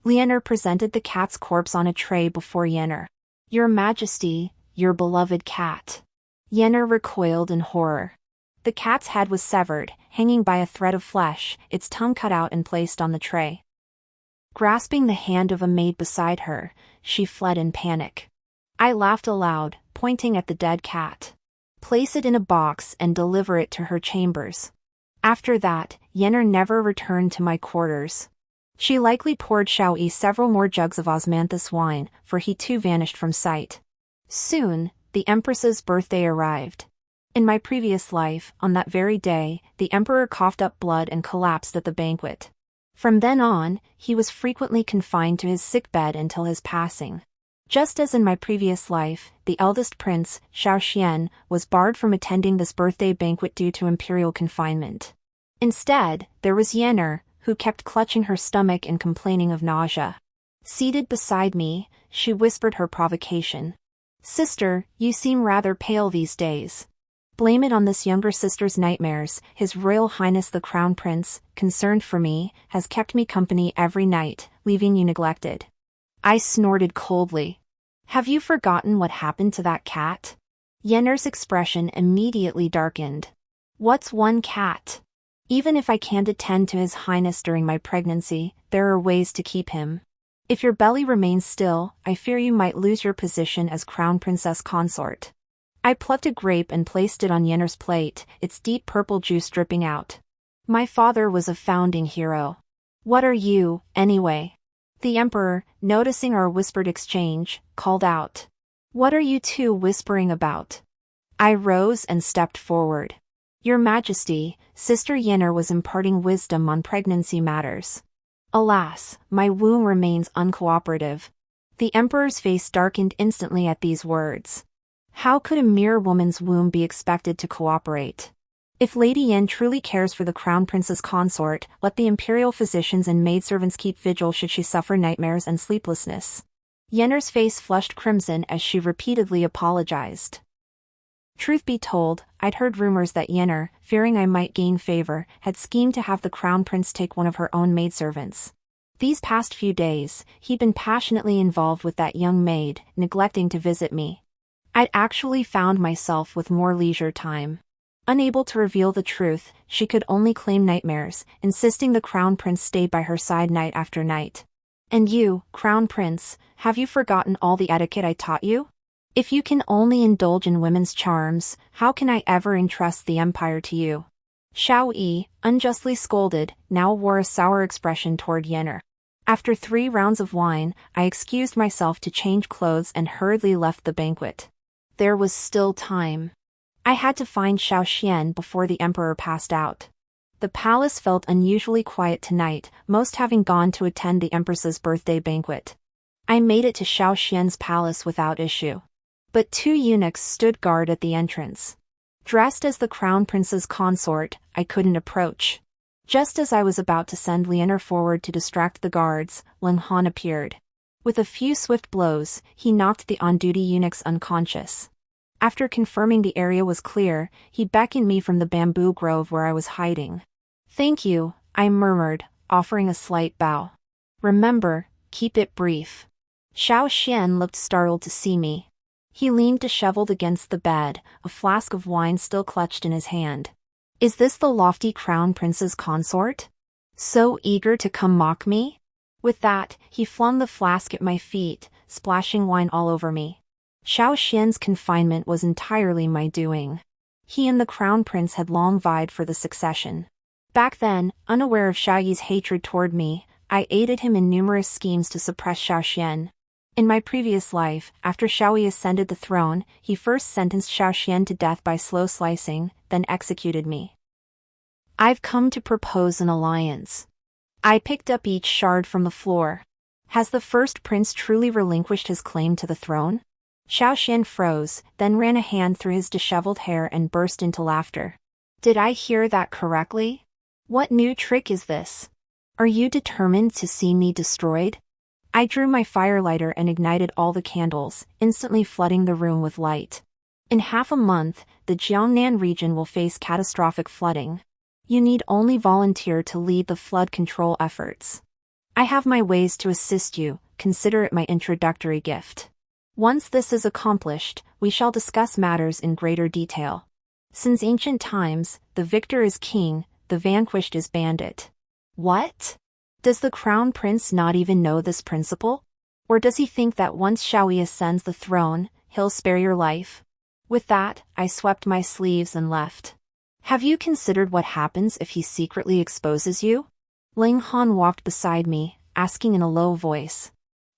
[SPEAKER 1] Lianer presented the cat's corpse on a tray before Yenner. Your Majesty, your beloved cat. Yenner recoiled in horror. The cat's head was severed, hanging by a thread of flesh, its tongue cut out and placed on the tray. Grasping the hand of a maid beside her, she fled in panic. I laughed aloud, pointing at the dead cat. Place it in a box and deliver it to her chambers. After that, Yenner never returned to my quarters. She likely poured Xiao Yi several more jugs of osmanthus wine, for he too vanished from sight. Soon, the Empress's birthday arrived. In my previous life, on that very day, the Emperor coughed up blood and collapsed at the banquet. From then on, he was frequently confined to his sickbed until his passing. Just as in my previous life, the eldest prince, Xiao Xian, was barred from attending this birthday banquet due to imperial confinement. Instead, there was Yenner, who kept clutching her stomach and complaining of nausea. Seated beside me, she whispered her provocation. Sister, you seem rather pale these days. Blame it on this younger sister's nightmares. His Royal Highness the Crown Prince, concerned for me, has kept me company every night, leaving you neglected. I snorted coldly. Have you forgotten what happened to that cat? Yenner's expression immediately darkened. What's one cat? Even if I can't attend to His Highness during my pregnancy, there are ways to keep him. If your belly remains still, I fear you might lose your position as Crown Princess Consort. I plucked a grape and placed it on Yenner's plate, its deep purple juice dripping out. My father was a founding hero. What are you, anyway? The Emperor, noticing our whispered exchange, called out. What are you two whispering about? I rose and stepped forward. Your Majesty, Sister Yenner was imparting wisdom on pregnancy matters. Alas, my womb remains uncooperative. The Emperor's face darkened instantly at these words. How could a mere woman's womb be expected to cooperate? If Lady Yen truly cares for the Crown Princess Consort, let the imperial physicians and maidservants keep vigil should she suffer nightmares and sleeplessness. Yenner's face flushed crimson as she repeatedly apologized. Truth be told, I'd heard rumors that Yenner, fearing I might gain favor, had schemed to have the Crown Prince take one of her own maidservants. These past few days, he'd been passionately involved with that young maid, neglecting to visit me. I'd actually found myself with more leisure time. Unable to reveal the truth, she could only claim nightmares, insisting the Crown Prince stay by her side night after night. And you, Crown Prince, have you forgotten all the etiquette I taught you? If you can only indulge in women's charms, how can I ever entrust the empire to you? Xiao Yi, unjustly scolded, now wore a sour expression toward Yenner. After 3 rounds of wine, I excused myself to change clothes and hurriedly left the banquet. There was still time. I had to find Xiao Xian before the Emperor passed out. The palace felt unusually quiet tonight, most having gone to attend the Empress's birthday banquet. I made it to Xiao Xian's palace without issue. But 2 eunuchs stood guard at the entrance. Dressed as the Crown Prince's consort, I couldn't approach. Just as I was about to send Lianer forward to distract the guards, Ling Han appeared. With a few swift blows, he knocked the on-duty eunuchs unconscious. After confirming the area was clear, he beckoned me from the bamboo grove where I was hiding. "Thank you," I murmured, offering a slight bow. "Remember, keep it brief." Xiao Xian looked startled to see me. He leaned disheveled against the bed, a flask of wine still clutched in his hand. "Is this the lofty crown prince's consort? So eager to come mock me?" With that, he flung the flask at my feet, splashing wine all over me. Xiao Xian's confinement was entirely my doing. He and the crown prince had long vied for the succession. Back then, unaware of Xiao Yi's hatred toward me, I aided him in numerous schemes to suppress Xiao Xian. In my previous life, after Xiao Yi ascended the throne, he first sentenced Xiao Xian to death by slow slicing, then executed me. "I've come to propose an alliance." I picked up each shard from the floor. Has the first prince truly relinquished his claim to the throne? Xiao Xian froze, then ran a hand through his disheveled hair and burst into laughter. "Did I hear that correctly? What new trick is this? Are you determined to see me destroyed?" I drew my firelighter and ignited all the candles, instantly flooding the room with light. In half a month, the Jiangnan region will face catastrophic flooding. You need only volunteer to lead the flood control efforts. I have my ways to assist you, consider it my introductory gift. Once this is accomplished, we shall discuss matters in greater detail. Since ancient times, the victor is king, the vanquished is bandit. What? Does the crown prince not even know this principle? Or does he think that once Xiao Yi ascends the throne, he'll spare your life? With that, I swept my sleeves and left. Have you considered what happens if he secretly exposes you? Ling Han walked beside me, asking in a low voice.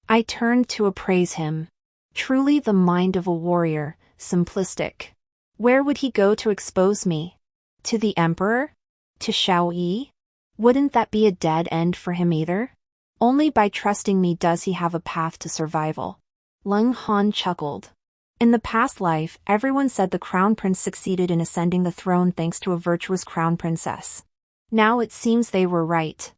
[SPEAKER 1] I turned to appraise him. Truly the mind of a warrior, simplistic. Where would he go to expose me? To the emperor? To Xiao Yi? Wouldn't that be a dead end for him either? Only by trusting me does he have a path to survival. Ling Han chuckled. In the past life, everyone said the crown prince succeeded in ascending the throne thanks to a virtuous crown princess. Now it seems they were right.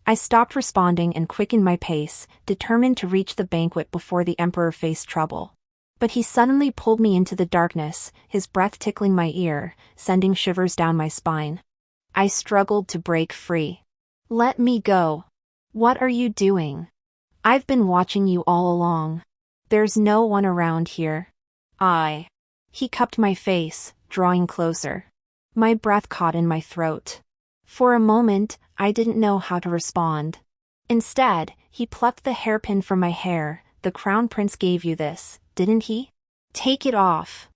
[SPEAKER 1] I stopped responding and quickened my pace, determined to reach the banquet before the emperor faced trouble. But he suddenly pulled me into the darkness, his breath tickling my ear, sending shivers down my spine. I struggled to break free. "Let me go." "What are you doing?" "I've been watching you all along. There's no one around here." He cupped my face, drawing closer. My breath caught in my throat. For a moment, I didn't know how to respond. Instead, he plucked the hairpin from my hair. "The crown prince gave you this, didn't he? Take it off."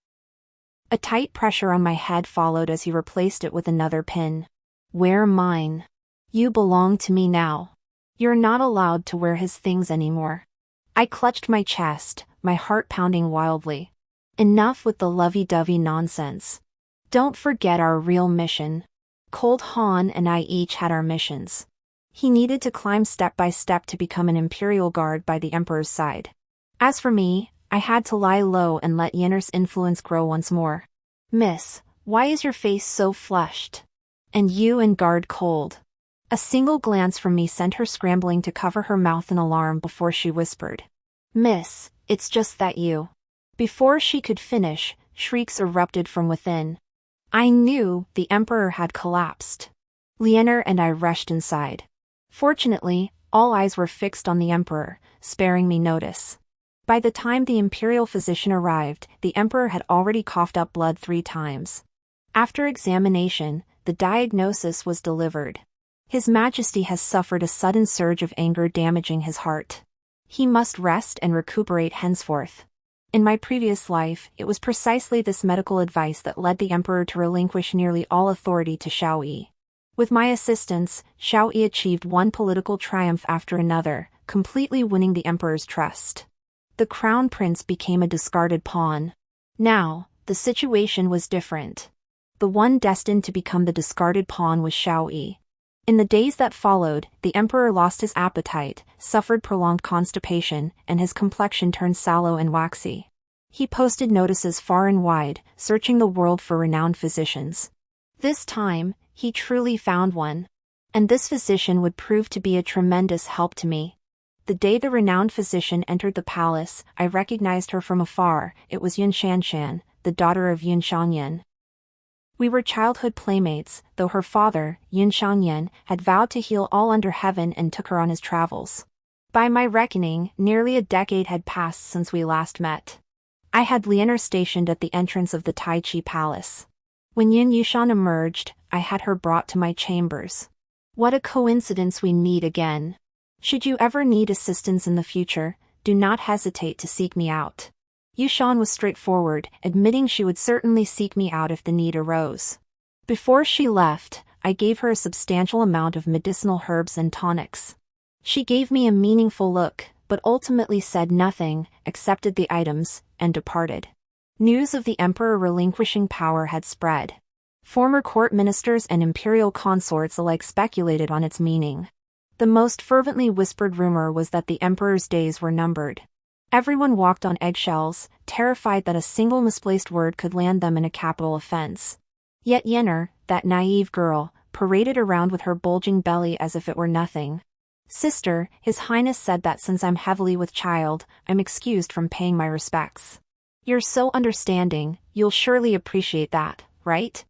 [SPEAKER 1] A tight pressure on my head followed as he replaced it with another pin. "Wear mine. You belong to me now. You're not allowed to wear his things anymore." I clutched my chest, my heart pounding wildly. Enough with the lovey-dovey nonsense. Don't forget our real mission. Cold Han and I each had our missions. He needed to climb step by step to become an imperial guard by the emperor's side. As for me, I had to lie low and let Yenner's influence grow once more. "Miss, why is your face so flushed? And you and guard cold?" A single glance from me sent her scrambling to cover her mouth in alarm before she whispered. "Miss, it's just that you..." Before she could finish, shrieks erupted from within. I knew the emperor had collapsed. Lianer and I rushed inside. Fortunately, all eyes were fixed on the emperor, sparing me notice. By the time the imperial physician arrived, the emperor had already coughed up blood 3 times. After examination, the diagnosis was delivered. His Majesty has suffered a sudden surge of anger damaging his heart. He must rest and recuperate henceforth. In my previous life, it was precisely this medical advice that led the emperor to relinquish nearly all authority to Xiao Yi. With my assistance, Xiao Yi achieved one political triumph after another, completely winning the emperor's trust. The crown prince became a discarded pawn. Now, the situation was different. The one destined to become the discarded pawn was Xiao Yi. In the days that followed, the emperor lost his appetite, suffered prolonged constipation, and his complexion turned sallow and waxy. He posted notices far and wide, searching the world for renowned physicians. This time, he truly found one. And this physician would prove to be a tremendous help to me. The day the renowned physician entered the palace, I recognized her from afar. It was Yun Shanshan, the daughter of Yun Shangyan. We were childhood playmates, though her father, Yun Shangyan, had vowed to heal all under heaven and took her on his travels. By my reckoning, nearly a decade had passed since we last met. I had Lianer stationed at the entrance of the Tai Chi Palace. When Yin Yushan emerged, I had her brought to my chambers. What a coincidence we meet again. Should you ever need assistance in the future, do not hesitate to seek me out. Yushan was straightforward, admitting she would certainly seek me out if the need arose. Before she left, I gave her a substantial amount of medicinal herbs and tonics. She gave me a meaningful look, but ultimately said nothing, accepted the items, and departed. News of the emperor relinquishing power had spread. Former court ministers and imperial consorts alike speculated on its meaning. The most fervently whispered rumor was that the emperor's days were numbered. Everyone walked on eggshells, terrified that a single misplaced word could land them in a capital offense. Yet Yenner, that naive girl, paraded around with her bulging belly as if it were nothing. Sister, His Highness said that since I'm heavily with child, I'm excused from paying my respects. You're so understanding, you'll surely appreciate that, right?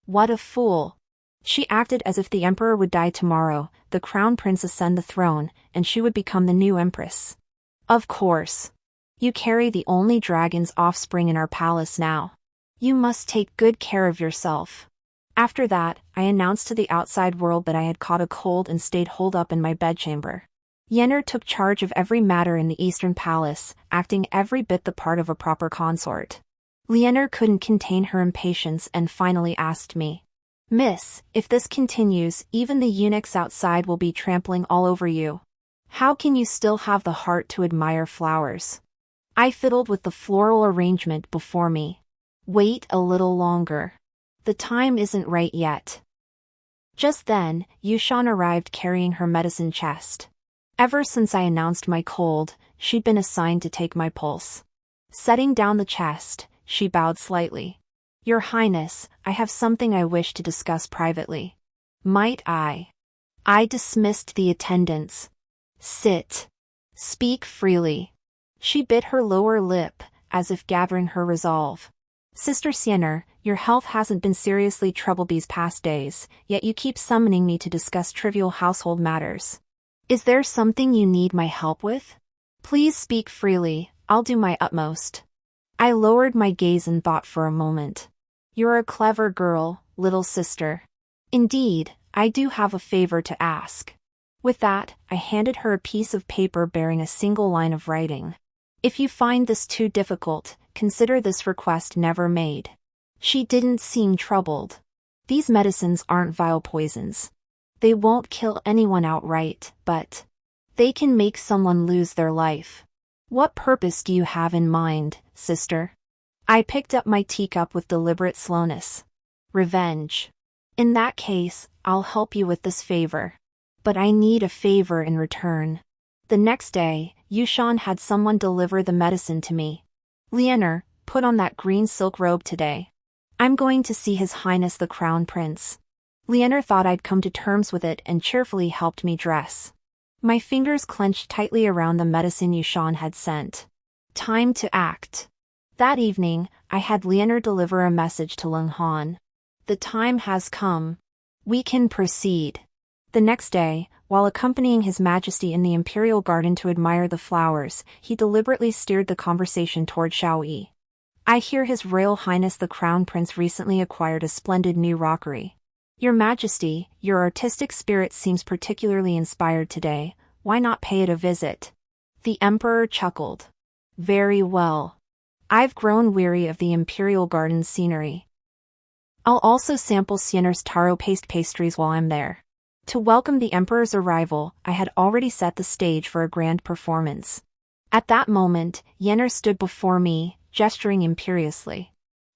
[SPEAKER 1] What a fool. She acted as if the emperor would die tomorrow, the crown prince ascend the throne, and she would become the new empress. Of course. You carry the only dragon's offspring in our palace now. You must take good care of yourself. After that, I announced to the outside world that I had caught a cold and stayed holed up in my bedchamber. Yenner took charge of every matter in the Eastern Palace, acting every bit the part of a proper consort. Lianer couldn't contain her impatience and finally asked me, Miss, if this continues, even the eunuchs outside will be trampling all over you. How can you still have the heart to admire flowers? I fiddled with the floral arrangement before me. Wait a little longer. The time isn't right yet. Just then, Yushan arrived carrying her medicine chest. Ever since I announced my cold, she'd been assigned to take my pulse. Setting down the chest, she bowed slightly. Your Highness, I have something I wish to discuss privately. Might I? I dismissed the attendants. Sit. Speak freely. She bit her lower lip, as if gathering her resolve. Sister Sienner, your health hasn't been seriously troubled these past days, yet you keep summoning me to discuss trivial household matters. Is there something you need my help with? Please speak freely, I'll do my utmost. I lowered my gaze and thought for a moment. You're a clever girl, little sister. Indeed, I do have a favor to ask. With that, I handed her a piece of paper bearing a single line of writing. If you find this too difficult, consider this request never made. She didn't seem troubled. These medicines aren't vile poisons. They won't kill anyone outright, but they can make someone lose their life. What purpose do you have in mind, sister? I picked up my teacup with deliberate slowness. Revenge. In that case, I'll help you with this favor. But I need a favor in return. The next day, Yushan had someone deliver the medicine to me. Lianer, put on that green silk robe today. I'm going to see His Highness the Crown Prince. Lianer thought I'd come to terms with it and cheerfully helped me dress. My fingers clenched tightly around the medicine Yushan had sent. Time to act. That evening, I had Lianer deliver a message to Lung Han. The time has come. We can proceed. The next day, while accompanying His Majesty in the Imperial Garden to admire the flowers, he deliberately steered the conversation toward Shaoyi. I hear His Royal Highness the Crown Prince recently acquired a splendid new rockery. Your Majesty, your artistic spirit seems particularly inspired today, why not pay it a visit? The Emperor chuckled. Very well. I've grown weary of the Imperial Garden's scenery. I'll also sample Sienner's taro paste pastries while I'm there. To welcome the Emperor's arrival, I had already set the stage for a grand performance. At that moment, Yenner stood before me, gesturing imperiously.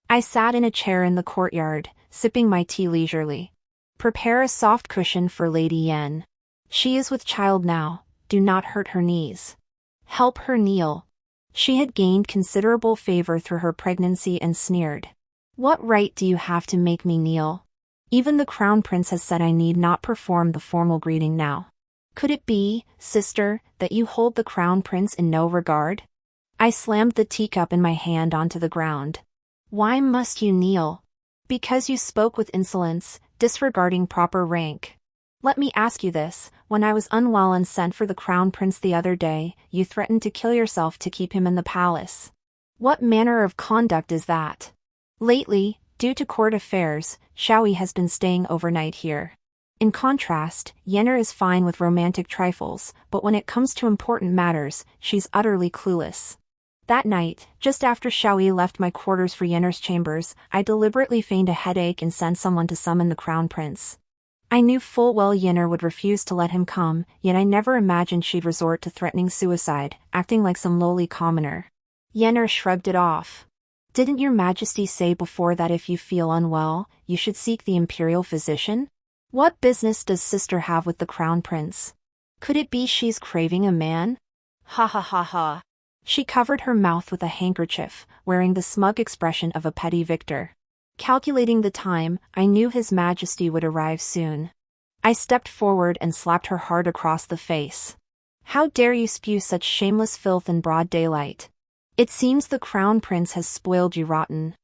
[SPEAKER 1] I sat in a chair in the courtyard, sipping my tea leisurely. Prepare a soft cushion for Lady Yen. She is with child now, do not hurt her knees. Help her kneel. She had gained considerable favor through her pregnancy and sneered. What right do you have to make me kneel? Even the Crown Prince has said I need not perform the formal greeting now. Could it be, sister, that you hold the Crown Prince in no regard? I slammed the teacup in my hand onto the ground. Why must you kneel? Because you spoke with insolence, disregarding proper rank. Let me ask you this, when I was unwell and sent for the crown prince the other day, you threatened to kill yourself to keep him in the palace. What manner of conduct is that? Lately, due to court affairs, Xiaoyi has been staying overnight here. In contrast, Yenner is fine with romantic trifles, but when it comes to important matters, she's utterly clueless. That night, just after Xiaoyi left my quarters for Yenner's chambers, I deliberately feigned a headache and sent someone to summon the crown prince. I knew full well Yenner would refuse to let him come, yet I never imagined she'd resort to threatening suicide, acting like some lowly commoner. Yenner shrugged it off. Didn't your majesty say before that if you feel unwell, you should seek the imperial physician? What business does sister have with the crown prince? Could it be she's craving a man? Ha ha ha ha. She covered her mouth with a handkerchief, wearing the smug expression of a petty victor. Calculating the time, I knew His Majesty would arrive soon. I stepped forward and slapped her hard across the face. How dare you spew such shameless filth in broad daylight? It seems the crown prince has spoiled you rotten.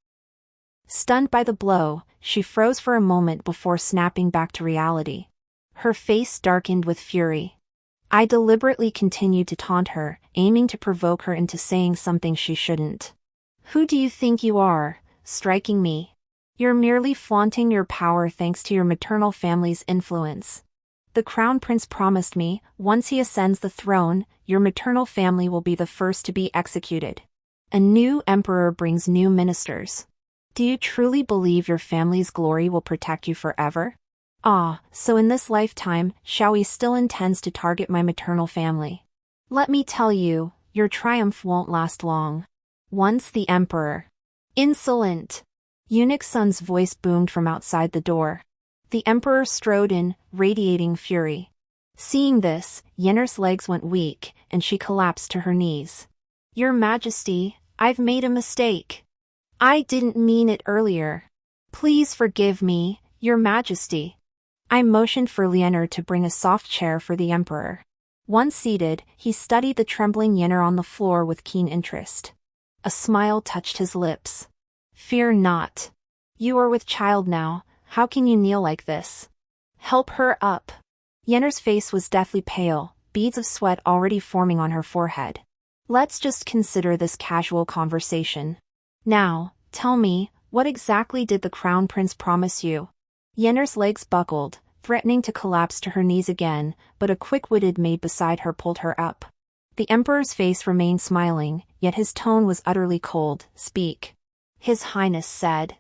[SPEAKER 1] Stunned by the blow, she froze for a moment before snapping back to reality. Her face darkened with fury. I deliberately continued to taunt her, aiming to provoke her into saying something she shouldn't. Who do you think you are, striking me? You're merely flaunting your power thanks to your maternal family's influence. The crown prince promised me, once he ascends the throne, your maternal family will be the first to be executed. A new emperor brings new ministers. Do you truly believe your family's glory will protect you forever? Ah, so in this lifetime, Xiaoyi still intends to target my maternal family. Let me tell you, your triumph won't last long. Once the emperor. Insolent! Eunuch Sun's voice boomed from outside the door. The emperor strode in, radiating fury. Seeing this, Yenner's legs went weak, and she collapsed to her knees. Your Majesty, I've made a mistake. I didn't mean it earlier. Please forgive me, Your Majesty. I motioned for Yenner to bring a soft chair for the emperor. Once seated, he studied the trembling Yenner on the floor with keen interest. A smile touched his lips. Fear not. You are with child now, how can you kneel like this? Help her up. Yenner's face was deathly pale, beads of sweat already forming on her forehead. Let's just consider this casual conversation. Now, tell me, what exactly did the crown prince promise you? Yenner's legs buckled, threatening to collapse to her knees again, but a quick-witted maid beside her pulled her up. The emperor's face remained smiling, yet his tone was utterly cold. Speak. His Highness said.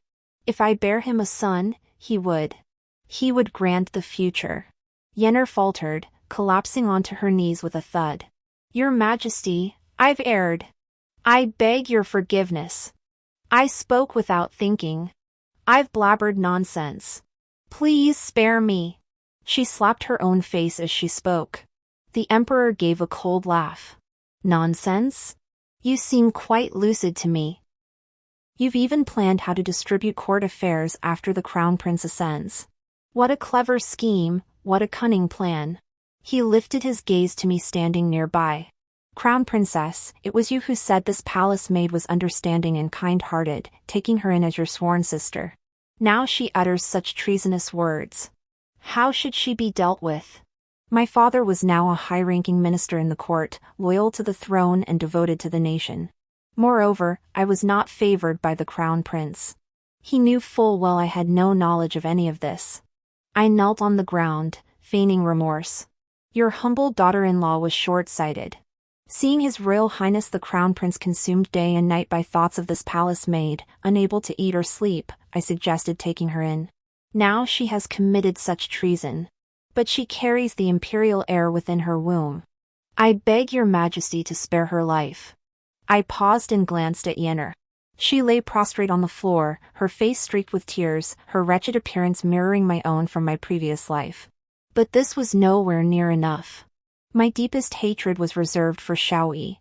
[SPEAKER 1] If I bear him a son, he would. He would grant the future. Yenner faltered, collapsing onto her knees with a thud. Your Majesty, I've erred. I beg your forgiveness. I spoke without thinking. I've blabbered nonsense. Please spare me. She slapped her own face as she spoke. The emperor gave a cold laugh. Nonsense? You seem quite lucid to me. You've even planned how to distribute court affairs after the crown prince ascends. What a clever scheme, what a cunning plan. He lifted his gaze to me standing nearby. Crown Princess, it was you who said this palace maid was understanding and kind-hearted, taking her in as your sworn sister. Now she utters such treasonous words. How should she be dealt with? My father was now a high-ranking minister in the court, loyal to the throne and devoted to the nation. Moreover, I was not favored by the crown prince. He knew full well I had no knowledge of any of this. I knelt on the ground, feigning remorse. Your humble daughter-in-law was short-sighted. Seeing His Royal Highness the Crown Prince consumed day and night by thoughts of this palace maid, unable to eat or sleep, I suggested taking her in. Now she has committed such treason. But she carries the imperial heir within her womb. I beg your Majesty to spare her life. I paused and glanced at Yenner. She lay prostrate on the floor, her face streaked with tears, her wretched appearance mirroring my own from my previous life. But this was nowhere near enough. My deepest hatred was reserved for Xiaoyi.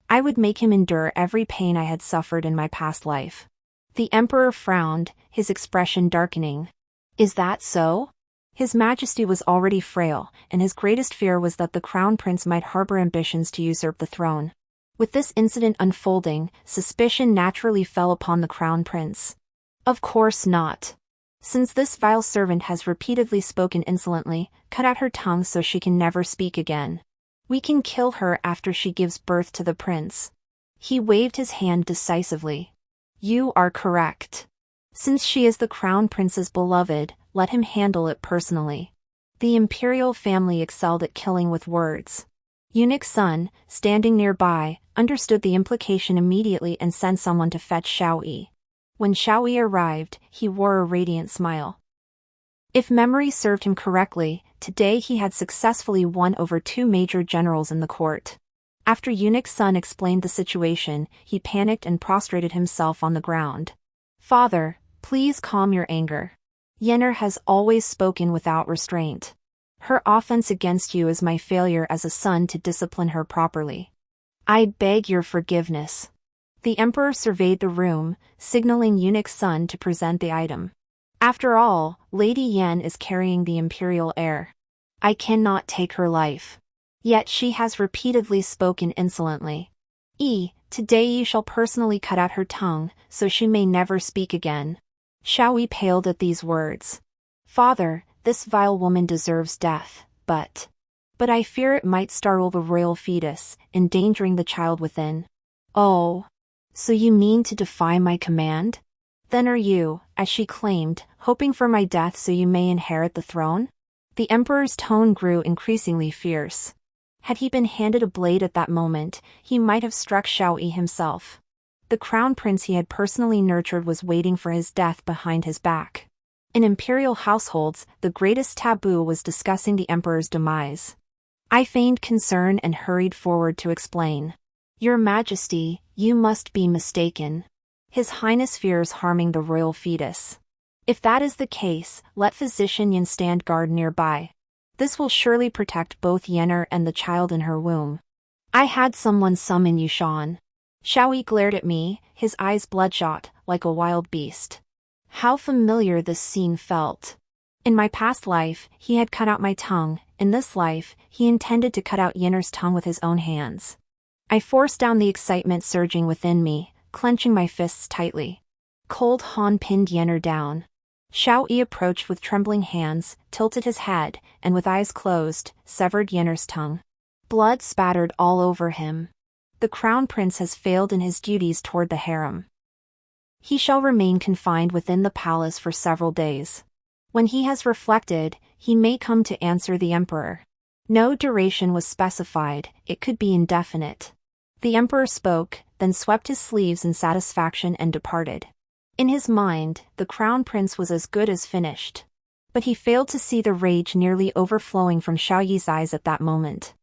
[SPEAKER 1] I would make him endure every pain I had suffered in my past life. The emperor frowned, his expression darkening. Is that so? His Majesty was already frail, and his greatest fear was that the crown prince might harbor ambitions to usurp the throne. With this incident unfolding, suspicion naturally fell upon the crown prince. Of course not. Since this vile servant has repeatedly spoken insolently, cut out her tongue so she can never speak again. We can kill her after she gives birth to the prince. He waved his hand decisively. You are correct. Since she is the crown prince's beloved, let him handle it personally. The imperial family excelled at killing with words. Eunuch Sun, standing nearby, understood the implication immediately and sent someone to fetch Xiao. When Xiao arrived, he wore a radiant smile. If memory served him correctly, today he had successfully won over 2 major generals in the court. After Eunuch Sun explained the situation, he panicked and prostrated himself on the ground. Father, please calm your anger. Yennefer has always spoken without restraint. Her offense against you is my failure as a son to discipline her properly. I beg your forgiveness. The emperor surveyed the room, signaling Eunuch Sun to present the item. After all, Lady Yen is carrying the imperial heir. I cannot take her life. Yet she has repeatedly spoken insolently. Today you shall personally cut out her tongue, so she may never speak again. Xiao paled at these words. Father, this vile woman deserves death, but I fear it might startle the royal fetus, endangering the child within. Oh. So you mean to defy my command? Then are you, as she claimed, hoping for my death so you may inherit the throne? The emperor's tone grew increasingly fierce. Had he been handed a blade at that moment, he might have struck Xiao himself. The crown prince he had personally nurtured was waiting for his death behind his back. In imperial households, the greatest taboo was discussing the emperor's demise. I feigned concern and hurried forward to explain. Your Majesty, you must be mistaken. His Highness fears harming the royal fetus. If that is the case, let Physician Yin stand guard nearby. This will surely protect both Yennefer and the child in her womb. I had someone summon Yushan. Xiao glared at me, his eyes bloodshot, like a wild beast. How familiar this scene felt. In my past life, he had cut out my tongue. In this life, he intended to cut out Yennefer's tongue with his own hands. I forced down the excitement surging within me, clenching my fists tightly. Cold Han pinned Yennefer down. Xiao approached with trembling hands, tilted his head, and with eyes closed, severed Yennefer's tongue. Blood spattered all over him. The crown prince has failed in his duties toward the harem. He shall remain confined within the palace for several days. When he has reflected, he may come to answer the emperor. No duration was specified, it could be indefinite. The emperor spoke, then swept his sleeves in satisfaction and departed. In his mind, the crown prince was as good as finished. But he failed to see the rage nearly overflowing from Xiaoyi's eyes at that moment.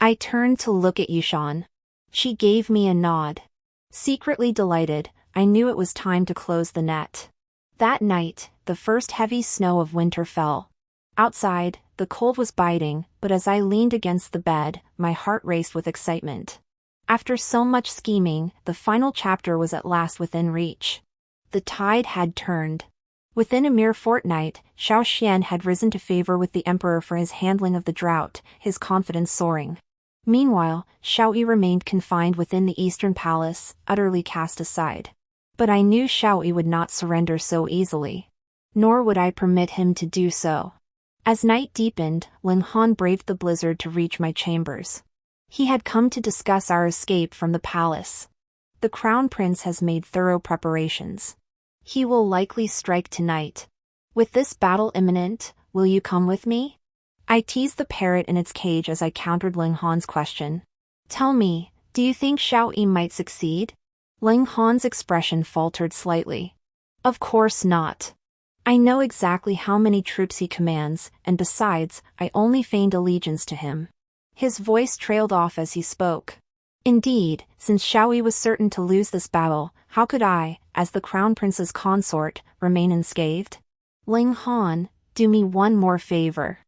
[SPEAKER 1] I turned to look at Yushan. She gave me a nod. Secretly delighted, I knew it was time to close the net. That night, the first heavy snow of winter fell. Outside, the cold was biting, but as I leaned against the bed, my heart raced with excitement. After so much scheming, the final chapter was at last within reach. The tide had turned. Within a mere fortnight, Xiao Xian had risen to favor with the emperor for his handling of the drought, his confidence soaring. Meanwhile, Xiao remained confined within the eastern palace, utterly cast aside. But I knew Xiao would not surrender so easily. Nor would I permit him to do so. As night deepened, Ling Han braved the blizzard to reach my chambers. He had come to discuss our escape from the palace. The crown prince has made thorough preparations. He will likely strike tonight. With this battle imminent, will you come with me? I teased the parrot in its cage as I countered Ling Han's question. Tell me, do you think Xiao Yi might succeed? Ling Han's expression faltered slightly. Of course not. I know exactly how many troops he commands, and besides, I only feigned allegiance to him. His voice trailed off as he spoke. Indeed, since Xiao Yi was certain to lose this battle, how could I, as the crown prince's consort, remain unscathed? Ling Han, do me one more favor.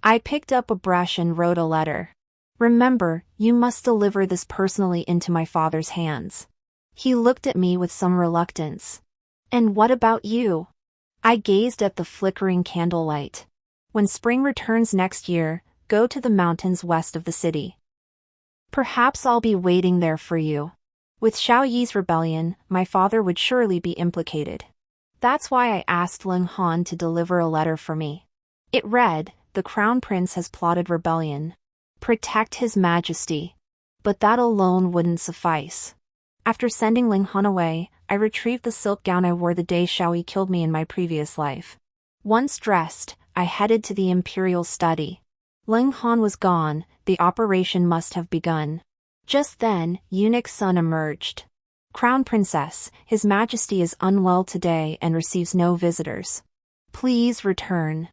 [SPEAKER 1] I picked up a brush and wrote a letter. Remember, you must deliver this personally into my father's hands. He looked at me with some reluctance. And what about you? I gazed at the flickering candlelight. When spring returns next year, go to the mountains west of the city. Perhaps I'll be waiting there for you. With Xiao Yi's rebellion, my father would surely be implicated. That's why I asked Ling Han to deliver a letter for me. It read, "The Crown Prince has plotted rebellion. Protect His Majesty." But that alone wouldn't suffice. After sending Ling Han away, I retrieved the silk gown I wore the day Xiao Yi killed me in my previous life. Once dressed, I headed to the imperial study. Ling Han was gone, the operation must have begun. Just then, eunuch's son emerged. "Crown Princess, His Majesty is unwell today and receives no visitors. Please return."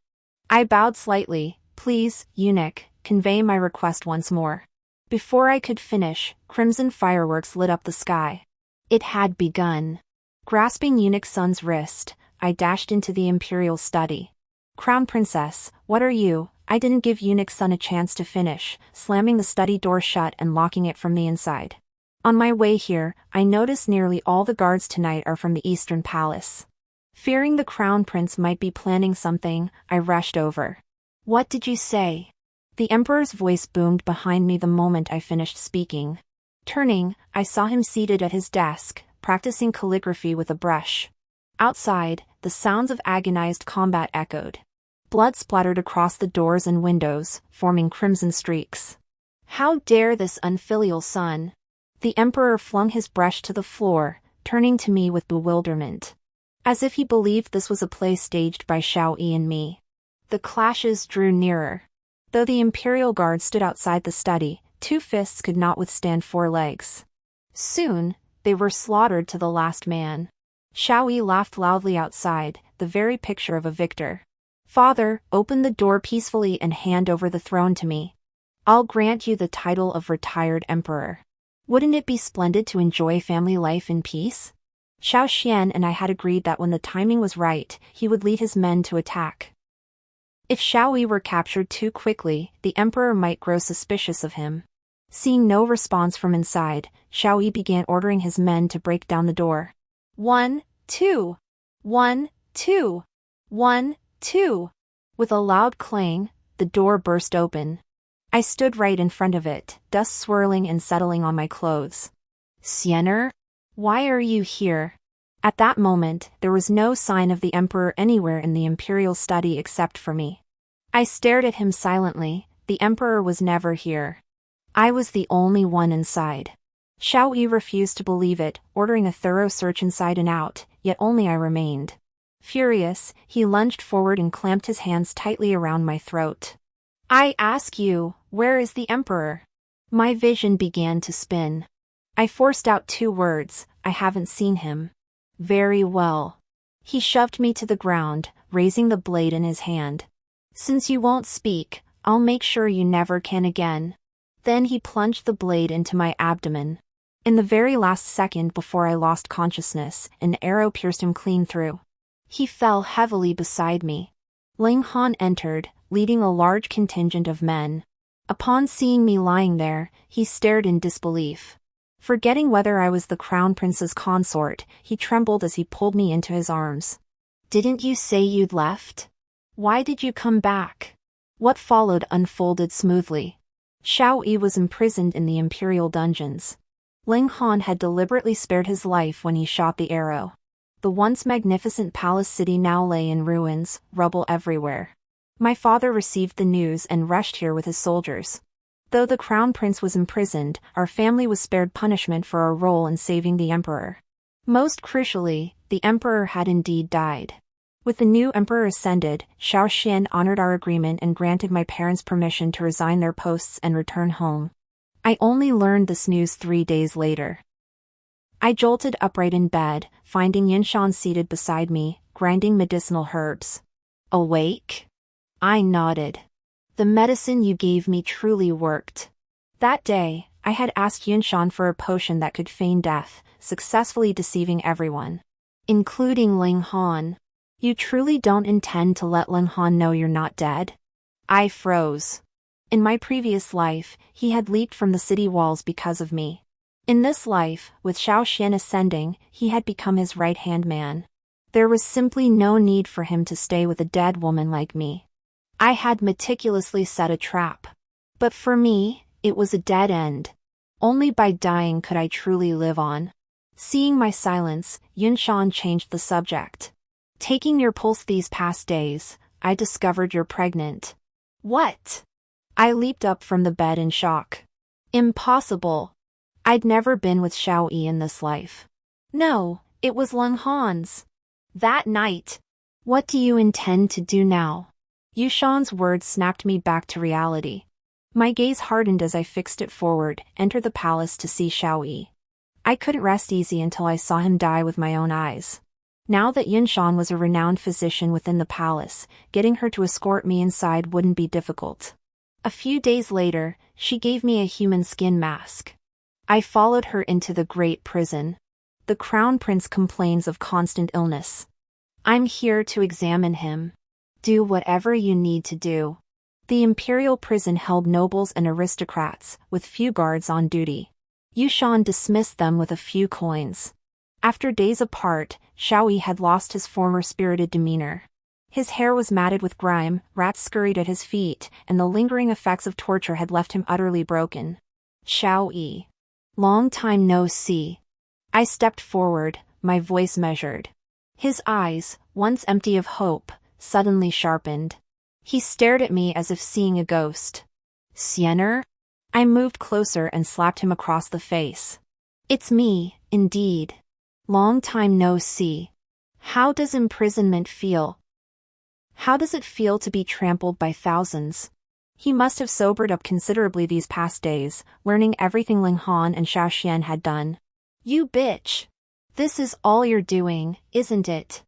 [SPEAKER 1] I bowed slightly. "Please, eunuch, convey my request once more." Before I could finish, crimson fireworks lit up the sky. It had begun. Grasping eunuch's son's wrist, I dashed into the imperial study. "Crown Princess, what are you?" I didn't give eunuch's son a chance to finish, slamming the study door shut and locking it from the inside. On my way here, I noticed nearly all the guards tonight are from the Eastern Palace. Fearing the Crown Prince might be planning something, I rushed over. "What did you say?" The Emperor's voice boomed behind me the moment I finished speaking. Turning, I saw him seated at his desk, practicing calligraphy with a brush. Outside, the sounds of agonized combat echoed. Blood splattered across the doors and windows, forming crimson streaks. How dare this unfilial son? The Emperor flung his brush to the floor, turning to me with bewilderment. As if he believed this was a play staged by Xiao Yi and me. The clashes drew nearer. Though the Imperial Guard stood outside the study, 2 fists could not withstand 4 legs. Soon, they were slaughtered to the last man. Xiao Yi laughed loudly outside, the very picture of a victor. "Father, open the door peacefully and hand over the throne to me. I'll grant you the title of retired emperor. Wouldn't it be splendid to enjoy family life in peace?" Xiao Xian and I had agreed that when the timing was right, he would lead his men to attack. If Xiao Yi were captured too quickly, the emperor might grow suspicious of him. Seeing no response from inside, Xiao Yi began ordering his men to break down the door. 1, 2. 1, 2. 1, 2. With a loud clang, the door burst open. I stood right in front of it, dust swirling and settling on my clothes. "Xiener? Why are you here?" At that moment, there was no sign of the emperor anywhere in the imperial study except for me. I stared at him silently. The emperor was never here. I was the only one inside. Xiao Yi refused to believe it, ordering a thorough search inside and out, yet only I remained. Furious, he lunged forward and clamped his hands tightly around my throat. "I ask you, where is the emperor?" My vision began to spin. I forced out 2 words, "I haven't seen him." "Very well." He shoved me to the ground, raising the blade in his hand. "Since you won't speak, I'll make sure you never can again." Then he plunged the blade into my abdomen. In the very last second before I lost consciousness, an arrow pierced him clean through. He fell heavily beside me. Ling Han entered, leading a large contingent of men. Upon seeing me lying there, he stared in disbelief. Forgetting whether I was the Crown Prince's consort, he trembled as he pulled me into his arms. "Didn't you say you'd left? Why did you come back?" What followed unfolded smoothly. Xiao Yi was imprisoned in the imperial dungeons. Ling Han had deliberately spared his life when he shot the arrow. The once magnificent palace city now lay in ruins, rubble everywhere. My father received the news and rushed here with his soldiers. Though the Crown Prince was imprisoned, our family was spared punishment for our role in saving the emperor. Most crucially, the emperor had indeed died. With the new emperor ascended, Xiao Xian honored our agreement and granted my parents permission to resign their posts and return home. I only learned this news 3 days later. I jolted upright in bed, finding Yinshan seated beside me, grinding medicinal herbs. "Awake?" I nodded. "The medicine you gave me truly worked." That day, I had asked Yinshan for a potion that could feign death, successfully deceiving everyone. Including Ling Han. "You truly don't intend to let Ling Han know you're not dead?" I froze. In my previous life, he had leaped from the city walls because of me. In this life, with Xiao Xian ascending, he had become his right-hand man. There was simply no need for him to stay with a dead woman like me. I had meticulously set a trap. But for me, it was a dead end. Only by dying could I truly live on. Seeing my silence, Yunshan changed the subject. Taking your pulse these past days, I discovered you're pregnant. What? I leaped up from the bed in shock. Impossible. I'd never been with Xiao Yi in this life. No, it was Leng Han's. That night. What do you intend to do now? Yushan's words snapped me back to reality. My gaze hardened as I fixed it forward, entered the palace to see Xiao Yi. I couldn't rest easy until I saw him die with my own eyes. Now that Yunshan was a renowned physician within the palace, getting her to escort me inside wouldn't be difficult. A few days later, she gave me a human skin mask. I followed her into the great prison. The crown prince complains of constant illness. I'm here to examine him. Do whatever you need to do. The imperial prison held nobles and aristocrats, with few guards on duty. Yushan dismissed them with a few coins. After days apart, Xiao Yi had lost his former spirited demeanor. His hair was matted with grime, rats scurried at his feet, and the lingering effects of torture had left him utterly broken. Xiao Yi. Long time no see. I stepped forward, my voice measured. His eyes, once empty of hope, suddenly sharpened. He stared at me as if seeing a ghost. Siener? I moved closer and slapped him across the face. It's me, indeed. Long time no see. How does imprisonment feel? How does it feel to be trampled by thousands? He must have sobered up considerably these past days, learning everything Ling Han and Xiao Xian had done. You bitch! This is all you're doing, isn't it?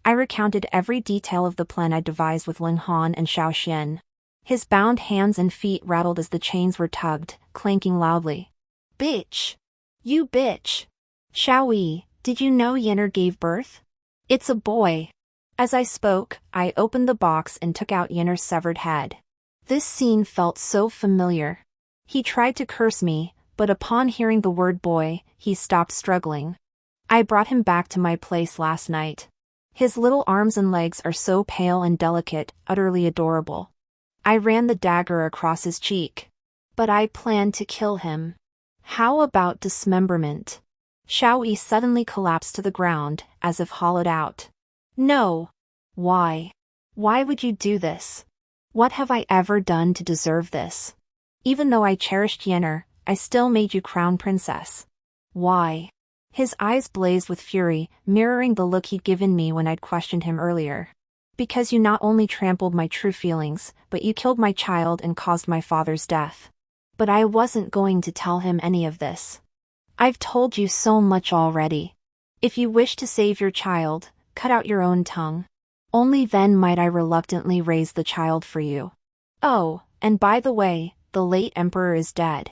[SPEAKER 1] I recounted every detail of the plan I devised with Ling Han and Xiao Xian. His bound hands and feet rattled as the chains were tugged, clanking loudly. Bitch! You bitch! Xiao Yi, did you know Yenner gave birth? It's a boy. As I spoke, I opened the box and took out Yenner's severed head. This scene felt so familiar. He tried to curse me, but upon hearing the word boy, he stopped struggling. I brought him back to my place last night. His little arms and legs are so pale and delicate, utterly adorable. I ran the dagger across his cheek. But I planned to kill him. How about dismemberment? Xiao Yi suddenly collapsed to the ground, as if hollowed out. No. Why? Why would you do this? What have I ever done to deserve this? Even though I cherished Yenner, I still made you crown princess. Why? His eyes blazed with fury, mirroring the look he'd given me when I'd questioned him earlier. Because you not only trampled my true feelings, but you killed my child and caused my father's death. But I wasn't going to tell him any of this. I've told you so much already. If you wish to save your child, cut out your own tongue. Only then might I reluctantly raise the child for you. Oh, and by the way, the late emperor is dead.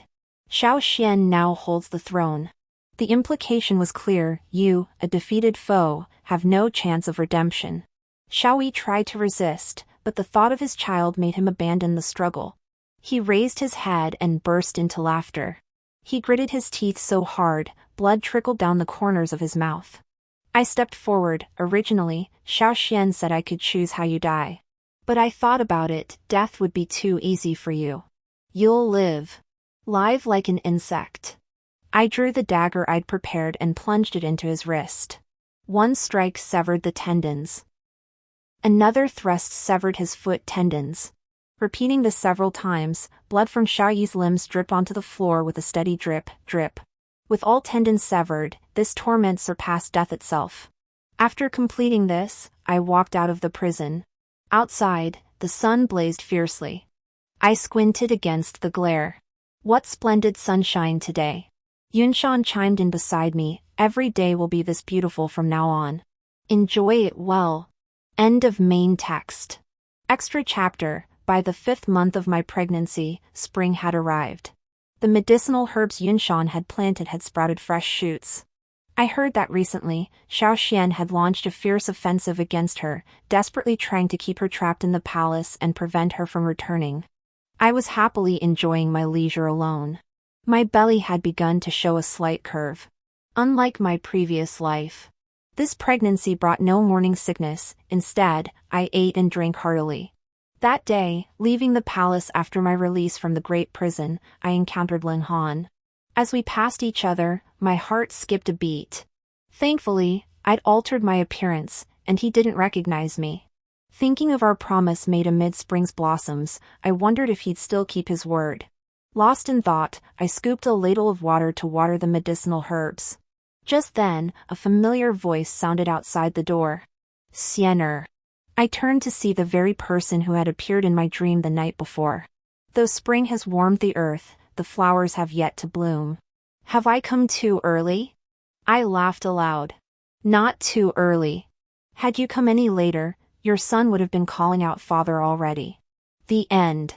[SPEAKER 1] Xiao Xian now holds the throne. The implication was clear: you, a defeated foe, have no chance of redemption. Xiao Yi tried to resist, but the thought of his child made him abandon the struggle. He raised his head and burst into laughter. He gritted his teeth so hard, blood trickled down the corners of his mouth. I stepped forward. Originally, Xiao Xian said I could choose how you die. But I thought about it, death would be too easy for you. You'll live. Live like an insect. I drew the dagger I'd prepared and plunged it into his wrist. One strike severed the tendons. Another thrust severed his foot tendons. Repeating this several times, blood from Xiao Yi's limbs dripped onto the floor with a steady drip, drip. With all tendons severed, this torment surpassed death itself. After completing this, I walked out of the prison. Outside, the sun blazed fiercely. I squinted against the glare. What splendid sunshine today. Yunshan chimed in beside me. Every day will be this beautiful from now on. Enjoy it well. End of main text. Extra chapter. By the 5th month of my pregnancy, spring had arrived. The medicinal herbs Yunshan had planted had sprouted fresh shoots. I heard that recently, Xiao Xian had launched a fierce offensive against her, desperately trying to keep her trapped in the palace and prevent her from returning. I was happily enjoying my leisure alone. My belly had begun to show a slight curve. Unlike my previous life. This pregnancy brought no morning sickness. Instead, I ate and drank heartily. That day, leaving the palace after my release from the great prison, I encountered Ling Han. As we passed each other, my heart skipped a beat. Thankfully, I'd altered my appearance, and he didn't recognize me. Thinking of our promise made amid spring's blossoms, I wondered if he'd still keep his word. Lost in thought, I scooped a ladle of water to water the medicinal herbs. Just then, a familiar voice sounded outside the door. Sienner. I turned to see the very person who had appeared in my dream the night before. Though spring has warmed the earth, the flowers have yet to bloom. Have I come too early? I laughed aloud. Not too early. Had you come any later, your son would have been calling out father already. The end.